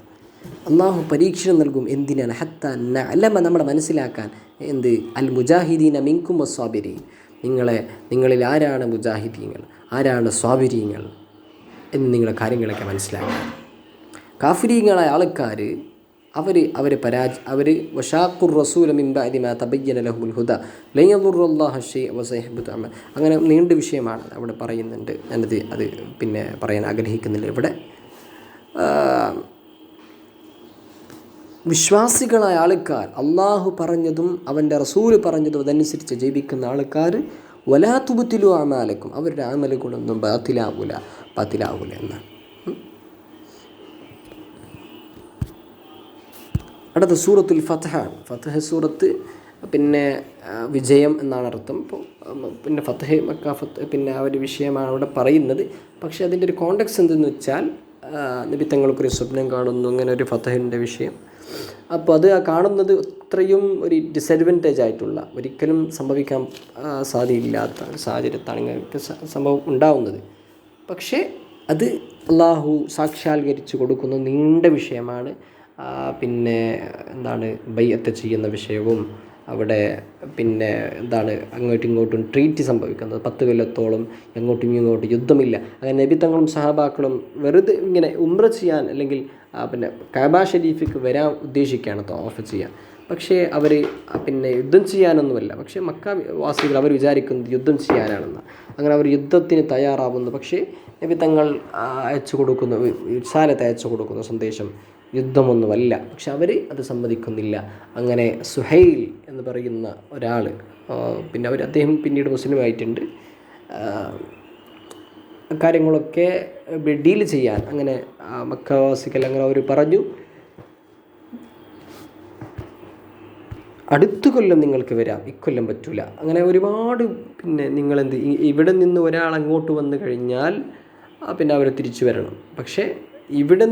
അള്ളാഹു പരീക്ഷണം നൽകും. എന്തിനാണ്? ഹത്താ നഅലമ, നമ്മളെ മനസ്സിലാക്കാൻ. എന്ത്? അൽ മുജാഹിദീന മിൻകും വസ്വാബിരീൻ, നിങ്ങളിൽ ആരാണ് മുജാഹിദീങ്ങൾ, ആരാണ് സ്വാബിരീങ്ങൾ എന്ന് നിങ്ങളെ കാര്യങ്ങളൊക്കെ മനസ്സിലാക്കാൻ. കാഫിരീങ്ങളായ ആൾക്കാർ അവർ വശാഖുർ റസൂല മിൻ ബഅദി മാ തബയ്യന ലഹുൽ ഹുദാ ലൻ യദുറുല്ലാഹ ശൈഅൻ വസയഹ്ബിതു അമൽ. അങ്ങനെ നീണ്ട വിഷയമാണ് അവിടെ പറയുന്നുണ്ട്. അത് പറയാൻ ആഗ്രഹിക്കുന്നില്ല ഇവിടെ. വിശ്വാസികളായ ആൾക്കാർ അള്ളാഹു പറഞ്ഞതും അവൻ്റെ റസൂല് പറഞ്ഞതും അതനുസരിച്ച് ജീവിക്കുന്ന ആൾക്കാർ വലാ തുബ്തിലു അമാലക്കും, അവരുടെ അമലുകളൊന്നും ബാത്തിലാവൂല എന്നാണ്. അടുത്ത സൂറത്തുൽ ഫത്ഹാണ്. ഫത്ഹ് സൂറത്ത് വിജയം എന്നാണ് അർത്ഥം. അപ്പോൾ ഫത്ഹ് മക്ക ആ ഒരു വിഷയമാണ് അവിടെ പറയുന്നത്. പക്ഷേ അതിൻ്റെ ഒരു കോണ്ടെക്സ്റ്റ് എന്തെന്ന് വെച്ചാൽ, നബി തങ്ങൾക്കൊരു സ്വപ്നം കാണുന്നു, അങ്ങനെ ഒരു ഫത്ഹിൻ്റെ വിഷയം. അപ്പോൾ അത് കാണുന്നത് അത്രയും ഒരു ഡിസഡ്വാൻറ്റേജ് ആയിട്ടുള്ള, ഒരിക്കലും സംഭവിക്കാൻ സാധ്യതയില്ലാത്ത സാഹചര്യത്താണ് ഇങ്ങനത്തെ സംഭവം ഉണ്ടാവുന്നത്. പക്ഷേ അത് അള്ളാഹു സാക്ഷാത്കരിച്ച് കൊടുക്കുന്ന നീണ്ട വിഷയമാണ്. പിന്നെ എന്താണ് ബൈഅത്ത് ചെയ്യുന്ന വിഷയവും അവിടെ പിന്നെ എന്താണ് അങ്ങോട്ടും ഇങ്ങോട്ടും ട്രീറ്റ് സംഭവിക്കുന്നത് 10 കൊല്ലത്തോളം അങ്ങോട്ടും ഇങ്ങോട്ടും യുദ്ധമില്ല. അങ്ങനെ നബി തങ്ങളും സഹാബാക്കളും വെറുതെ ഇങ്ങനെ ഉംറ ചെയ്യാൻ അല്ലെങ്കിൽ പിന്നെ കഅബ ഷരീഫിക്ക് വരാൻ ഉദ്ദേശിക്കുകയാണ് തവാഫ് ചെയ്യാൻ. പക്ഷേ അവർ പിന്നെ യുദ്ധം ചെയ്യാനൊന്നുമല്ല. പക്ഷേ മക്ക വാസികൾ അവർ വിചാരിക്കുന്നത് യുദ്ധം ചെയ്യാനാണെന്ന്. അങ്ങനെ അവർ യുദ്ധത്തിന് തയ്യാറാവുന്നു. പക്ഷേ നബി തങ്ങൾ അയച്ചു കൊടുക്കുന്ന റിസാലത്ത് അയച്ചു കൊടുക്കുന്ന സന്ദേശം യുദ്ധമൊന്നുമല്ല. പക്ഷെ അവർ അത് സമ്മതിക്കുന്നില്ല. അങ്ങനെ സുഹൈൽ എന്ന് പറയുന്ന ഒരാൾ പിന്നെ അദ്ദേഹം പിന്നീട് മുസ്ലിമായിട്ടുണ്ട്. കാര്യങ്ങളൊക്കെ ഡീൽ ചെയ്യാൻ അങ്ങനെ മക്കവാസികൾ അങ്ങനെ അവർ പറഞ്ഞു, അടുത്ത കൊല്ലം നിങ്ങൾക്ക് വരാം, ഇക്കൊല്ലം പറ്റൂല. അങ്ങനെ ഒരുപാട് പിന്നെ നിങ്ങളെന്ത് ഇവിടെ നിന്ന് ഒരാൾ അങ്ങോട്ട് വന്നു കഴിഞ്ഞാൽ പിന്നെ അവർ തിരിച്ചു വരണം. പക്ഷേ ഇവിടെ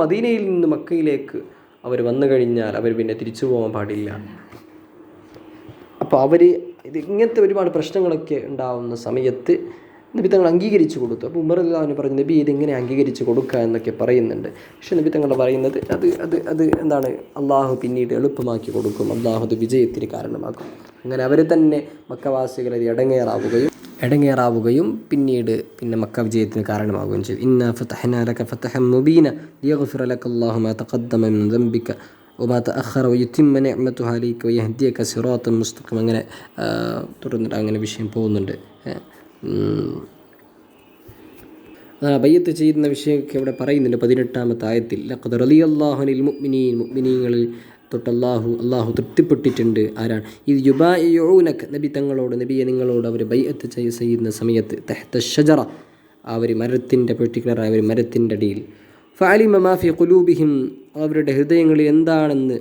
മദീനയിൽ നിന്ന് മക്കയിലേക്ക് അവർ വന്നു കഴിഞ്ഞാൽ അവർ പിന്നെ തിരിച്ചു പോകാൻ പാടില്ല. അപ്പോൾ അവർ ഇങ്ങനത്തെ ഒരുപാട് പ്രശ്നങ്ങളൊക്കെ ഉണ്ടാകുന്ന സമയത്ത് നബി തങ്ങൾ അംഗീകരിച്ചു കൊടുത്തു. അപ്പോൾ ഉമർ റളിയല്ലാഹു പറഞ്ഞു, നബി ഇതെങ്ങനെ അംഗീകരിച്ച് കൊടുക്കുക എന്നൊക്കെ പറയുന്നുണ്ട്. പക്ഷേ നബി തങ്ങൾ പറയുന്നത് അത് എന്താണ്, അള്ളാഹു പിന്നീട് എളുപ്പമാക്കി കൊടുക്കും, അള്ളാഹു അത് വിജയത്തിന് കാരണമാക്കും. അങ്ങനെ അവർ തന്നെ മക്കവാസികൾ ഇടങ്ങേറാവുകയും പിന്നീട് പിന്നെ മക്ക വിജയത്തിന് കാരണമാവുകയും ചെയ്തു. ഇന്നാ ഫതഹ്നാ ലക ഫതഹൻ മുബീന ലിയഗ്ഫിറ ലക അല്ലാഹു മാ തഖദ്ദമ മിൻ ദംബിക വമാ തഅഖറ വയുതിമ്മ നിഅമതഹു അലൈക വയഹ്ദിയക സിറാത്തൻ മുസ്തഖീം. അങ്ങനെ തുടർന്നിട്ട് അങ്ങനെ വിഷയം പോകുന്നുണ്ട്. ബയ്യത്ത് ചെയ്യുന്ന വിഷയമൊക്കെ ഇവിടെ പറയുന്നുണ്ട് 18-ാമത്തെ ആയത്തിൽ. ലഖദ് റളിയല്ലാഹു അനിൽ മുഅ്മിനീൻ, മുഅ്മിനീങ്ങളിൽ തൊട്ട് അള്ളാഹു തൃപ്തിപ്പെട്ടിട്ടുണ്ട്. ആരാണ്? ഇത് യുബായിഊനക, നബി തങ്ങളോട്, നബിയെ നിങ്ങളോട് അവർ ബയ്യത്ത് ചെയ്യുന്ന സമയത്ത് തഹ്ത ഷജറ, അവർ മരത്തിൻ്റെ പെർട്ടിക്കുലറായ ഒരു മരത്തിൻ്റെ അടിയിൽ. ഫഅലിമ മാ ഫി ഖുലൂബിഹിം, അവരുടെ ഹൃദയങ്ങളിൽ എന്താണെന്ന്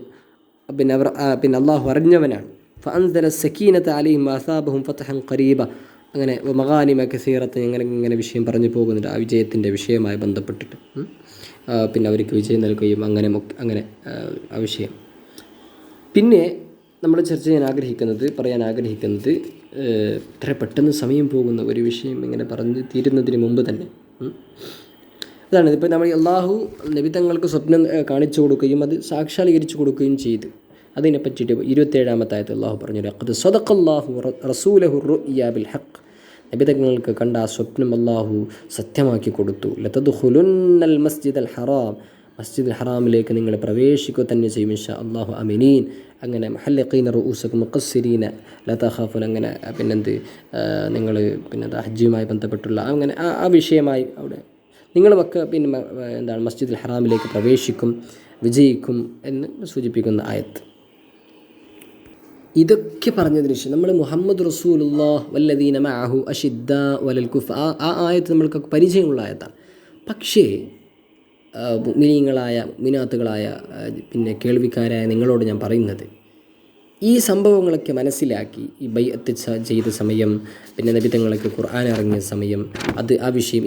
പിന്നെ അള്ളാഹു അറിഞ്ഞവനാണ്. ഫഅൻസല സക്കീനത അലൈഹിം വഅസാബഹും ഫതഹൻ ഖരീബ. അങ്ങനെ മഗാനിമ കസീറത്ത് ഇങ്ങനെ വിഷയം പറഞ്ഞു പോകുന്നുണ്ട്. ആ വിജയത്തിൻ്റെ വിഷയമായി ബന്ധപ്പെട്ടിട്ട് പിന്നെ അവർക്ക് വിജയം നൽകുകയും അങ്ങനെ ആ വിഷയം. പിന്നെ നമ്മൾ ചർച്ച പറയാൻ ആഗ്രഹിക്കുന്നത് ഇത്ര പെട്ടെന്ന് സമയം പോകുന്ന ഒരു വിഷയം ഇങ്ങനെ പറഞ്ഞു തീരുന്നതിന് മുമ്പ് തന്നെ അതാണ്. ഇപ്പോൾ നമ്മൾ അള്ളാഹു നബി തങ്ങൾക്ക് സ്വപ്നം കാണിച്ചു കൊടുക്കുകയും അത് സാക്ഷാത്കരിച്ചു കൊടുക്കുകയും ചെയ്തു. അതിനെ പറ്റിയിട്ട് 27-ാമത്തെ ആയത്തിൽ അള്ളാഹു പറഞ്ഞു, ലഖദ് സദഖല്ലാഹു റസൂലഹു റുഅ്യാ ബിൽ ഹഖ്, നബി തങ്ങൾക്ക് കണ്ട ആ സ്വപ്നം അള്ളാഹു സത്യമാക്കി കൊടുത്തു. ലതദ്ഖുലുന്നൽ മസ്ജിദൽ ഹറാം, മസ്ജിദുൽ ഹറാമിലേക്ക് നിങ്ങൾ പ്രവേശിക്കുക തന്നെ ചെയ്യും ഇൻഷാ അല്ലാഹു അമിനീൻ. അങ്ങനെ മുഹല്ലിഖീന റൂസകും മുഖസ്സിരീന ലാ തഖാഫൂൻ. അങ്ങനെ നിങ്ങൾ ഹജ്ജുമായി ബന്ധപ്പെട്ടുള്ള അങ്ങനെ ആ വിഷയമായി അവിടെ നിങ്ങളുമൊക്കെ മസ്ജിദുൽ ഹറാമിലേക്ക് പ്രവേശിക്കും, വിജയിക്കും എന്ന് സൂചിപ്പിക്കുന്ന ആയത്ത്. ഇതൊക്കെ പറഞ്ഞതിന് ശേഷം നമ്മൾ മുഹമ്മദ് റസൂലുള്ളാഹി വല്ലദീന മഅഹു അഷിദ്ദാ വലൽ കുഫാർ, ആ ആയത്ത് നമ്മൾക്ക് പരിചയമുള്ള ആയത്താണ്. പക്ഷേ മുഅ്മിനീങ്ങളായ മുഅ്മിനാത്തുകളായ പിന്നെ കേൾവിക്കാരായ നിങ്ങളോട് ഞാൻ പറയുന്നത്, ഈ സംഭവങ്ങളൊക്കെ മനസ്സിലാക്കി ഈ ബൈഅത്ത് ചെയ്ത സമയം, പിന്നെ നബി തങ്ങൾക്ക് ഖുർആൻ ഇറങ്ങിയ സമയം, ആ വിഷയം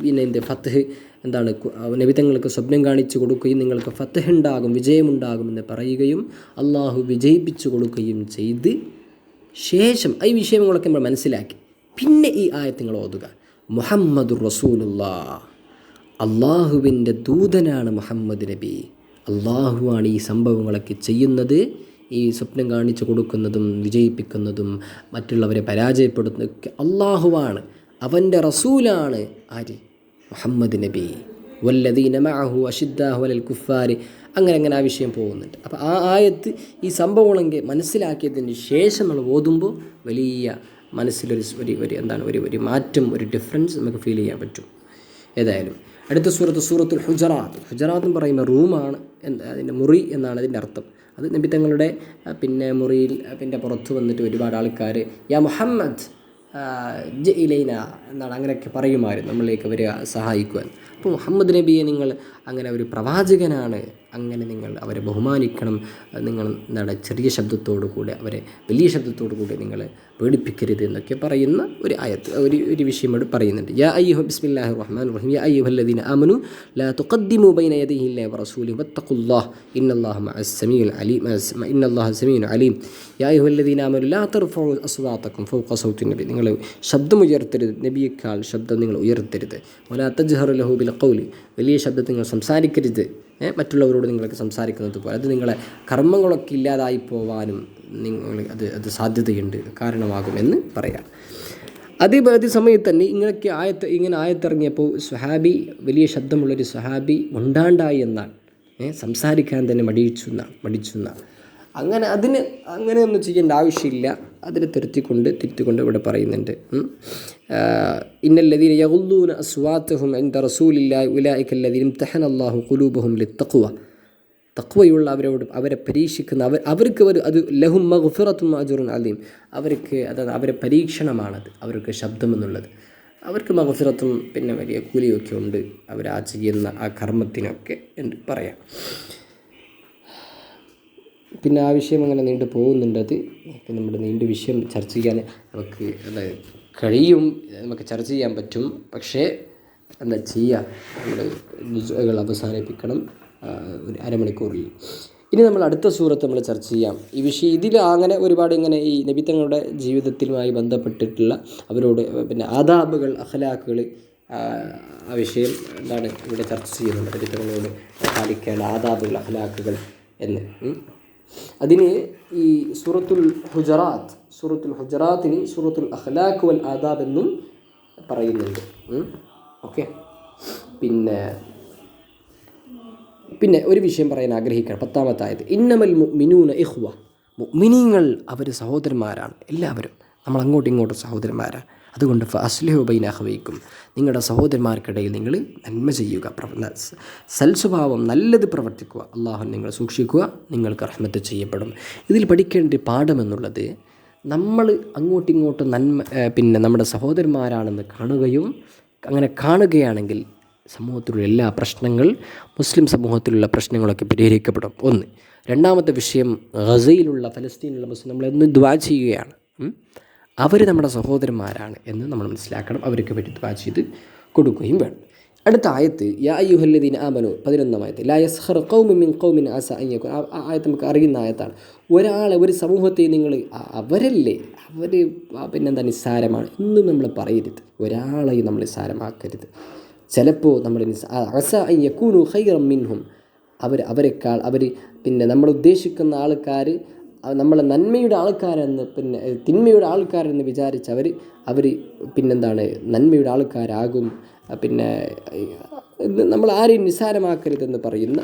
പിന്നെ ഫത്ഹ് നബി തങ്ങൾക്ക് സ്വപ്നം കാണിച്ചു കൊടുക്കുകയും നിങ്ങൾക്ക് ഫത്ഹ് ഉണ്ടാകും, വിജയമുണ്ടാകുമെന്ന് പറയുകയും അള്ളാഹു വിജയിപ്പിച്ചു കൊടുക്കുകയും ചെയ്ത് ശേഷം ഈ വിഷയങ്ങളൊക്കെ നമ്മൾ മനസ്സിലാക്കി പിന്നെ ഈ ആയത്തുകൾ ഓതുക. മുഹമ്മദുർ റസൂലുള്ളാഹ്, അള്ളാഹുവിൻ്റെ ദൂതനാണ് മുഹമ്മദ് നബി, അള്ളാഹുവാണ് ഈ സംഭവങ്ങളൊക്കെ ചെയ്യുന്നത്, ഈ സ്വപ്നം കാണിച്ചു കൊടുക്കുന്നതും വിജയിപ്പിക്കുന്നതും മറ്റുള്ളവരെ പരാജയപ്പെടുത്തുന്നതൊക്കെ അള്ളാഹുവാണ്, അവൻ്റെ റസൂലാണ് ആര്? മുഹമ്മദ് നബി. വല്ലദീന മഅഹു അഷിദ്ദാഹു അലൽ കുഫാർ. അങ്ങനെ ആ വിഷയം പോകുന്നുണ്ട്. അപ്പോൾ ആ ആയത്ത് ഈ സംഭവങ്ങളെങ്കിൽ മനസ്സിലാക്കിയതിന് ശേഷം നമ്മൾ ഓതുമ്പോൾ വലിയ മനസ്സിലൊരു ഒരു മാറ്റം, ഒരു ഡിഫറൻസ് നമുക്ക് ഫീൽ ചെയ്യാൻ പറ്റും. ഏതായാലും അടുത്ത സൂറത്തുൽ ഹുജറാത്ത്. ഹുജറാത്ത് എന്ന് പറയുമ്പോൾ റൂമാണ്, അതിൻ്റെ മുറി എന്നാണ് അതിൻ്റെ അർത്ഥം. അത് നബി തങ്ങളുടെ പിന്നെ മുറിയിൽ പിന്നെ പുറത്ത് വന്നിട്ട് ഒരുപാട് ആൾക്കാർ യാ മുഹമ്മദ് ജഇലൈന എന്നാണ് അങ്ങനെയൊക്കെ പറയുമായിരുന്നു, നമ്മളിലേക്ക് വരിക സഹായിക്കുവാൻ. അപ്പോൾ മുഹമ്മദ് നബിയെ നിങ്ങൾ അങ്ങനെ ഒരു പ്രവാചകനാണ്, അങ്ങനെ നിങ്ങൾ അവരെ ബഹുമാനിക്കണം. നിങ്ങൾ എന്താണ് ചെറിയ ശബ്ദത്തോടു കൂടെ അവരെ വലിയ ശബ്ദത്തോടു കൂടി നിങ്ങൾ പേടിപ്പിക്കരുത് എന്നൊക്കെ പറയുന്ന ഒരു ആയത്ത്, ഒരു വിഷയം ഇവിടെ പറയുന്നുണ്ട്. യാ അയ്യുഹ ബിസ്മില്ലാഹിർ റഹ്മാനിർ റഹീം യാ അയ്യുഹല്ലദീന ആമനു ലാ തുഖദ്ദിമു ബൈന യദൈഹില്ലാഹി വറസൂലിഹി വത്തഖുല്ലാഹ ഇന്നല്ലാഹ മഅസ് സമീഉൽ അലീം ഇന്നല്ലാഹ സമീഉൻ അലീം. യാ അയ്യുഹല്ലദീന ആമനു ലാ തർഫഉ അസ്വാതക്കും ഫൗഖ സൗത്തിൻ നബി. നിങ്ങൾ ശബ്ദം ഉയർത്തരുത്, നബിയേക്കാൾ ശബ്ദം നിങ്ങൾ ഉയർത്തരുത്. വലാ തജ്ഹറു ലഹു ബിൽ ഖൗലി, വലിയ ശബ്ദത്തിൽ നിങ്ങൾ സംസാരിക്കരുത്, മറ്റുള്ളവരോട് നിങ്ങൾക്ക് സംസാരിക്കുന്നത് പോലെ. അത് നിങ്ങളെ കർമ്മങ്ങളൊക്കെ ഇല്ലാതായി പോവാനും അത് സാധ്യതയുണ്ട്, കാരണമാകുമെന്ന് പറയാം. അതേ സമയത്ത് തന്നെ ഇങ്ങനെ ആയത്തിറങ്ങിയപ്പോൾ സ്വഹാബി, വലിയ ശബ്ദമുള്ളൊരു സ്വഹാബി ഉണ്ടാണ്ടായി എന്നാണ്, സംസാരിക്കാൻ തന്നെ മടിച്ചു എന്നാണ്. അങ്ങനെയൊന്നും ചെയ്യേണ്ട ആവശ്യമില്ല. അതിനെ തിരുത്തിക്കൊണ്ട് ഇവിടെ പറയുന്നുണ്ട്. ഇന്നല്ലദീന യഗുദ്ദൂന അസ്വാതഹും ഇൻദ റസൂലില്ലാഹി ഉലൈക അല്ലദീന ഇംതഹനല്ലാഹു ഖുലൂബഹും ലിത്തഖ്വ. തഖ്വയുള്ള അവരെ പരീക്ഷിക്കുന്ന അവർക്ക് അത് ലഹും മഗ്ഫിറത്തും അജ്റുൻ അലീം. അവരെ പരീക്ഷണമാണത്, അവർക്ക് ശബ്ദമെന്നുള്ളത്. അവർക്ക് മഗ്ഫിറത്തും പിന്നെ വലിയ കൂലിയൊക്കെ ഉണ്ട് അവർ ചെയ്യുന്ന ആ കർമ്മത്തിനൊക്കെ എന്ന് പറയാം. പിന്നെ ആ വിഷയം അങ്ങനെ നീണ്ടു പോകുന്നുണ്ട്. പിന്നെ നമ്മുടെ നീണ്ട വിഷയം ചർച്ച ചെയ്യാൻ നമുക്ക് കഴിയും, നമുക്ക് ചർച്ച ചെയ്യാൻ പറ്റും. പക്ഷേ എന്താ ചെയ്യുക, നമ്മൾ അവസാനിപ്പിക്കണം ഒരു അരമണിക്കൂറിൽ. ഇനി നമ്മൾ അടുത്ത സൂറത്ത് നമ്മൾ ചർച്ച ചെയ്യാം. ഈ വിഷയം ഇതിൽ അങ്ങനെ ഒരുപാട് ഇങ്ങനെ ഈ നബിത്തങ്ങളുടെ ജീവിതത്തിലുമായി ബന്ധപ്പെട്ടിട്ടുള്ള അവരോട് പിന്നെ ആദാബുകൾ, അഖ്ലാഖുകൾ, ആ വിഷയം എന്താണ് ഇവിടെ ചർച്ച ചെയ്യുന്നുണ്ട്. നബിത്തങ്ങളോട് പാലിക്കേണ്ട ആദാബുകൾ, അഖ്ലാഖുകൾ എന്ന്. അതിന് ഈ സൂറത്തുൽ ഹുജറാത്തിന് സൂറത്തുൽ അഖ്ലാഖ് വൽ ആദാബ് എന്നും പറയുന്നുണ്ട്. ഓക്കെ. പിന്നെ ഒരു വിഷയം പറയാൻ ആഗ്രഹിക്കണം. 10-ാമത്തെ ആയത്ത്, ഇന്നമൽ മുഅ്മിനൂന ഇഖ്വ. മുഅ്മിനീങ്ങൾ അവർ സഹോദരന്മാരാണ്, എല്ലാവരും നമ്മൾ അങ്ങോട്ടും ഇങ്ങോട്ടും സഹോദരന്മാരാണ്. അതുകൊണ്ട് ഫഅസ്ലിഹു ബൈന അഖവൈക്കും, നിങ്ങളുടെ സഹോദരന്മാർക്കിടയിൽ നിങ്ങൾ നന്മ ചെയ്യുക, സൽസ്വഭാവം നല്ലത് പ്രവർത്തിക്കുക, അള്ളാഹു നിങ്ങൾ സൂക്ഷിക്കുക, നിങ്ങൾക്ക് റഹ്മത്ത് ചെയ്യപ്പെടും. ഇതിൽ പഠിക്കേണ്ട പാഠമെന്നുള്ളത്, നമ്മൾ അങ്ങോട്ടും ഇങ്ങോട്ടും പിന്നെ നമ്മുടെ സഹോദരന്മാരാണെന്ന് അങ്ങനെ കാണുകയാണെങ്കിൽ സമൂഹത്തിലുള്ള എല്ലാ മുസ്ലിം സമൂഹത്തിലുള്ള പ്രശ്നങ്ങളൊക്കെ പരിഹരിക്കപ്പെടും. ഒന്ന്. രണ്ടാമത്തെ വിഷയം, ഗസയിലുള്ള ഫലസ്തീനിലുള്ള മുസ്ലിം നമ്മളെന്നും ദുആ ചെയ്യുകയാണ്. അവർ നമ്മുടെ സഹോദരന്മാരാണ് എന്ന് നമ്മൾ മനസ്സിലാക്കണം. അവർക്ക് വേണ്ടി ദുആ ചെയ്ത് കൊടുക്കുകയും വേണം. അടുത്ത ആയത്ത് യാ അയ്യുഹല്ലദീന ആമനു 11-ാം ആയത്ത്, ലാ യസ്ഖർ ഖൗമുൻ മിൻ ഖൗമിൻ അസാ അൻ യകൂൻ. ആ ആയത്ത് നമുക്ക് അറിയുന്ന ആയത്താണ്. ഒരു സമൂഹത്തെ നിങ്ങൾ അവരല്ലേ, അവർ പിന്നെന്താ നിസ്സാരമാണ് എന്നും നമ്മൾ പറയരുത്. ഒരാളെയും നമ്മൾ നിസ്സാരമാക്കരുത്. ചിലപ്പോൾ നമ്മൾ അസാ അൻ യകൂനു ഖൈറൻ മിൻഹും, അവരെക്കാൾ പിന്നെ നമ്മൾ ഉദ്ദേശിക്കുന്ന ആൾക്കാർ നമ്മളെ നന്മയുടെ ആൾക്കാരെന്ന് പിന്നെ തിന്മയുടെ ആൾക്കാരെന്ന് വിചാരിച്ച് അവർ പിന്നെന്താണ് നന്മയുടെ ആൾക്കാരാകും. പിന്നെ നമ്മൾ ആരെയും നിസ്സാരമാക്കരുതെന്ന് പറയുന്ന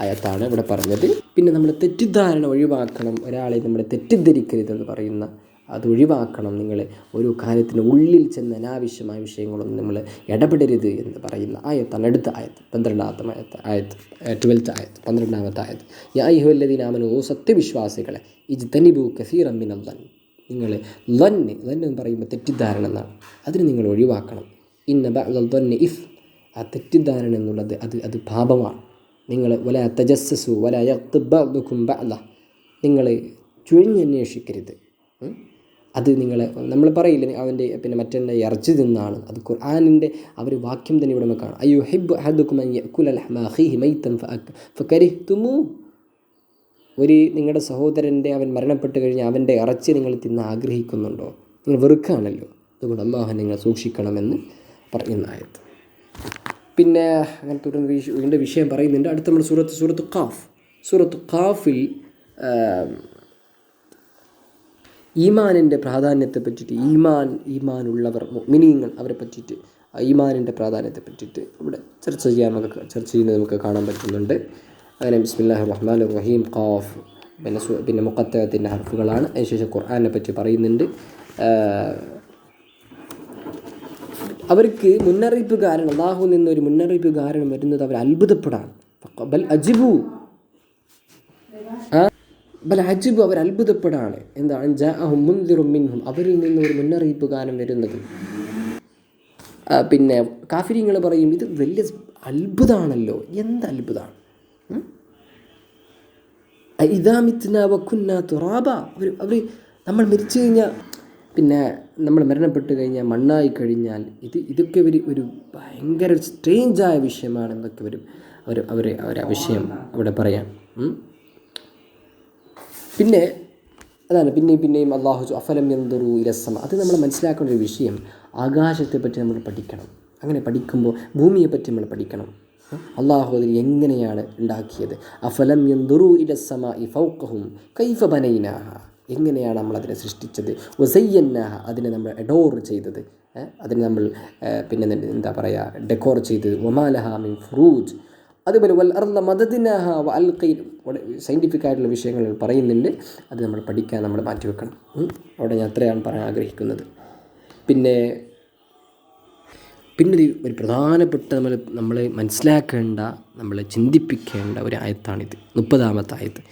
ആയത്താണ് ഇവിടെ പറഞ്ഞത്. പിന്നെ നമ്മൾ തെറ്റിദ്ധാരണ ഒഴിവാക്കണം, ഒരാളെ നമ്മൾ തെറ്റിദ്ധരിക്കരുതെന്ന് പറയുന്ന അത് ഒഴിവാക്കണം. നിങ്ങൾ ഒരു കാര്യത്തിന് ഉള്ളിൽ ചെന്ന് അനാവശ്യമായ വിഷയങ്ങളൊന്നും നമ്മൾ ഇടപെടരുത് എന്ന് പറയുന്ന ആയത്താണ് അടുത്ത ആയത്ത്. 12-ാമത്തെ ആയത്ത് യാ അയ്യുഹല്ലദീന ആമനൂ, സത്യവിശ്വാസികളെ, ഇജ്തനിബൂ കസീറൻ മിനൽ ദൻ, നിങ്ങൾ ദന്ന് എന്ന് പറയുമ്പോൾ തെറ്റിദ്ധാരണ എന്നാണ്, അതിന് നിങ്ങൾ ഒഴിവാക്കണം. ഇന്ന ബഅദൽ ദന്നി ഇഫ്, ആ തെറ്റിദ്ധാരണ എന്നുള്ളത് അത് പാപമാണ്. നിങ്ങൾ വലാ തജസ്സസു വലാ യഗ്തബ് ബഅദുകും ബഅദ, നിങ്ങൾ ചുഴിഞ്ഞന്വേഷിക്കരുത്. അത് നമ്മൾ പറയില്ല അവൻ്റെ പിന്നെ മറ്റേ ഇറച്ചി തിന്നാണ്. അത് ഖുർആനിൻ്റെ വാക്യം തന്നെ ഇവിടെ നമുക്ക് കാണാം. അയ്യുഹിബ്ബു അഹദുകും അൻ യഅകുല ലഹ്മ അഖീഹി മൈതൻ ഫകരിഹ്തുമൂ. നിങ്ങളുടെ സഹോദരൻ്റെ അവൻ മരണപ്പെട്ട് കഴിഞ്ഞാൽ അവൻ്റെ ഇറച്ചി നിങ്ങൾ തിന്ന് ആഗ്രഹിക്കുന്നുണ്ടോ? നിങ്ങൾ വെറുക്കുകയാണല്ലോ. അതുകൊണ്ട് അല്ലാഹു നിങ്ങൾ സൂക്ഷിക്കണമെന്ന് പറയുന്ന ആയത്ത്. പിന്നെ അങ്ങനെ തുടർന്ന് ഇതിൻ്റെ വിഷയം പറയുന്നുണ്ട്. അടുത്ത നമ്മൾ സൂറത്ത് ഖാഫിൽ ഈമാനിൻ്റെ പ്രാധാന്യത്തെ പറ്റിയിട്ട്, ഈമാനുള്ളവർ മുഅ്മിനീങ്ങൾ അവരെ പറ്റിയിട്ട്, ഈമാനിൻ്റെ പ്രാധാന്യത്തെ പറ്റിയിട്ട് ഇവിടെ ചർച്ച ചെയ്യുന്നത് നമുക്ക് കാണാൻ പറ്റുന്നുണ്ട്. അങ്ങനെ ബിസ്മില്ലാഹിർ റഹ്മാനിർ റഹീം, ഖാഫ് പിന്നെ മുഖത്തത്തിൻ്റെ ഹർഫുകളാണ്. അതിനുശേഷം ഖുർആനെ പറ്റി പറയുന്നുണ്ട്. അവർക്ക് മുന്നറിയിപ്പ് കാരണം, അല്ലാഹു നിന്നൊരു മുന്നറിയിപ്പ് കാരണം വരുന്നത് അവർ അത്ഭുതപ്പെടാണ്. ബൽ അജിബു അവർ അത്ഭുതപ്പെടാണ്. എന്താണ്? ജാഅഹും മുൻദിറും മിൻഹും, അവരിൽ നിന്ന് ഒരു മുന്നറിയിപ്പ് ഗാനം വരുന്നത്. പിന്നെ കാഫിരീങ്ങൾ പറയും ഇത് വലിയ അത്ഭുതമാണല്ലോ, എന്ത് അത്ഭുതമാണ്. ഇദാമിത്ന വകുന്ന തുറാബ, അവർ നമ്മൾ മരിച്ചു കഴിഞ്ഞാൽ, പിന്നെ നമ്മൾ മരണപ്പെട്ട് കഴിഞ്ഞാൽ, മണ്ണായി കഴിഞ്ഞാൽ, ഇതൊക്കെ ഒരു ഭയങ്കര സ്ട്രേഞ്ചായ വിഷയമാണെന്നൊക്കെ അവർ വിഷയം അവിടെ പറയാം. പിന്നെ അതാണ് പിന്നെയും അള്ളാഹു അഫലം യൻദുറൂ ഇലസ്സമ, അത് നമ്മൾ മനസ്സിലാക്കേണ്ട ഒരു വിഷയം. ആകാശത്തെപ്പറ്റി നമ്മൾ പഠിക്കണം. അങ്ങനെ പഠിക്കുമ്പോൾ ഭൂമിയെപ്പറ്റി നമ്മൾ പഠിക്കണം. അള്ളാഹു അതിൽ എങ്ങനെയാണ് ഉണ്ടാക്കിയത്. അഫലം യൻദുറൂ ഇലസ്സമാഇ ഫൗഖഹും കൈഫ ബനൈനാഹ, എങ്ങനെയാണ് നമ്മളതിനെ സൃഷ്ടിച്ചത്. വസയ്യന്നാഹ, അതിനെ നമ്മൾ എഡോർ ചെയ്തത്, അതിനെ നമ്മൾ പിന്നെ എന്താ പറയുക, ഡെക്കോർ ചെയ്തത്. വമാലഹ മിൻ ഫുറൂജ്, അതുപോലെ വൽ അർള മദദ്നാഹ വ അൽഖൈന, സയൻറ്റിഫിക് ആയിട്ടുള്ള വിഷയങ്ങൾ പറയുന്നുണ്ട്. അത് നമ്മൾ പഠിക്കാൻ നമ്മൾ മാറ്റിവെക്കണം. അവിടെ ഞാൻ അത്രയാണ് പറയാൻ ആഗ്രഹിക്കുന്നത്. പിന്നെ ഒരു പ്രധാനപ്പെട്ട നമ്മൾ മനസ്സിലാക്കേണ്ട, നമ്മൾ ചിന്തിപ്പിക്കേണ്ട ഒരു ആയത്താണിത്. 30-ാമത്തെ ആയത്ത്.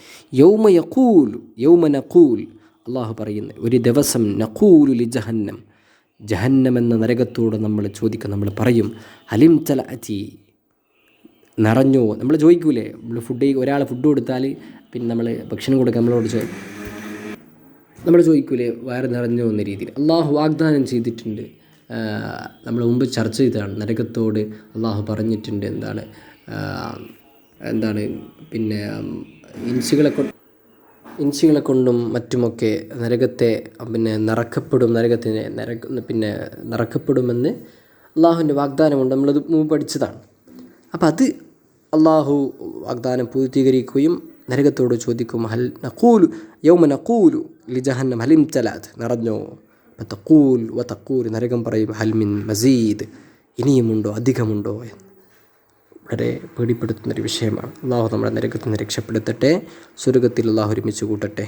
യൗമ നഖൂൽ, അള്ളാഹു പറയുന്നത്, ഒരു ദിവസം നഖൂലു ലി ജഹന്നം, ജഹന്നം എന്ന നരകത്തോട് നമ്മൾ ചോദിക്കും, നമ്മൾ പറയും, ഹലിം തലഅതി, നിറഞ്ഞോ. നമ്മൾ ചോദിക്കൂലേ, നമ്മൾ ഒരാൾ ഫുഡ് കൊടുത്താൽ പിന്നെ നമ്മൾ ഭക്ഷണം കൊടുക്കാൻ നമ്മൾ ചോദിക്കൂലേ, വയറ് നിറഞ്ഞോ എന്ന രീതിയിൽ. അള്ളാഹു വാഗ്ദാനം ചെയ്തിട്ടുണ്ട്. നമ്മൾ മുമ്പ് ചർച്ച ചെയ്തതാണ്. നരകത്തോട് അള്ളാഹു പറഞ്ഞിട്ടുണ്ട് എന്താണ് പിന്നെ ഇൻസുകളെ കൊണ്ടും മറ്റുമൊക്കെ നരകത്തെ പിന്നെ നിറക്കപ്പെടുമെന്ന് അള്ളാഹുവിൻ്റെ വാഗ്ദാനമുണ്ട്. നമ്മളത് മുമ്പ് പഠിച്ചതാണ്. അപ്പോൾ അത് അള്ളാഹു വാഗ്ദാനം പൂർത്തീകരിക്കുകയും നരകത്തോട് ചോദിക്കും, യൗമ നഖൂലു ലി ജഹന്നം ഹലിം തലഅത്, നിറഞ്ഞോ. തഖൂൽ, നരകം പറയും, ഹൽമിൻ മസീദ്, ഇനിയുമുണ്ടോ, അധികമുണ്ടോ എന്ന്. വളരെ പേടിപ്പെടുത്തുന്നൊരു വിഷയമാണ്. അള്ളാഹു നമ്മുടെ നരകത്തിൽ നിന്ന് രക്ഷപ്പെടുത്തട്ടെ. സ്വർഗത്തിൽ അള്ളാഹു ഒരുമിച്ച് കൂട്ടട്ടെ.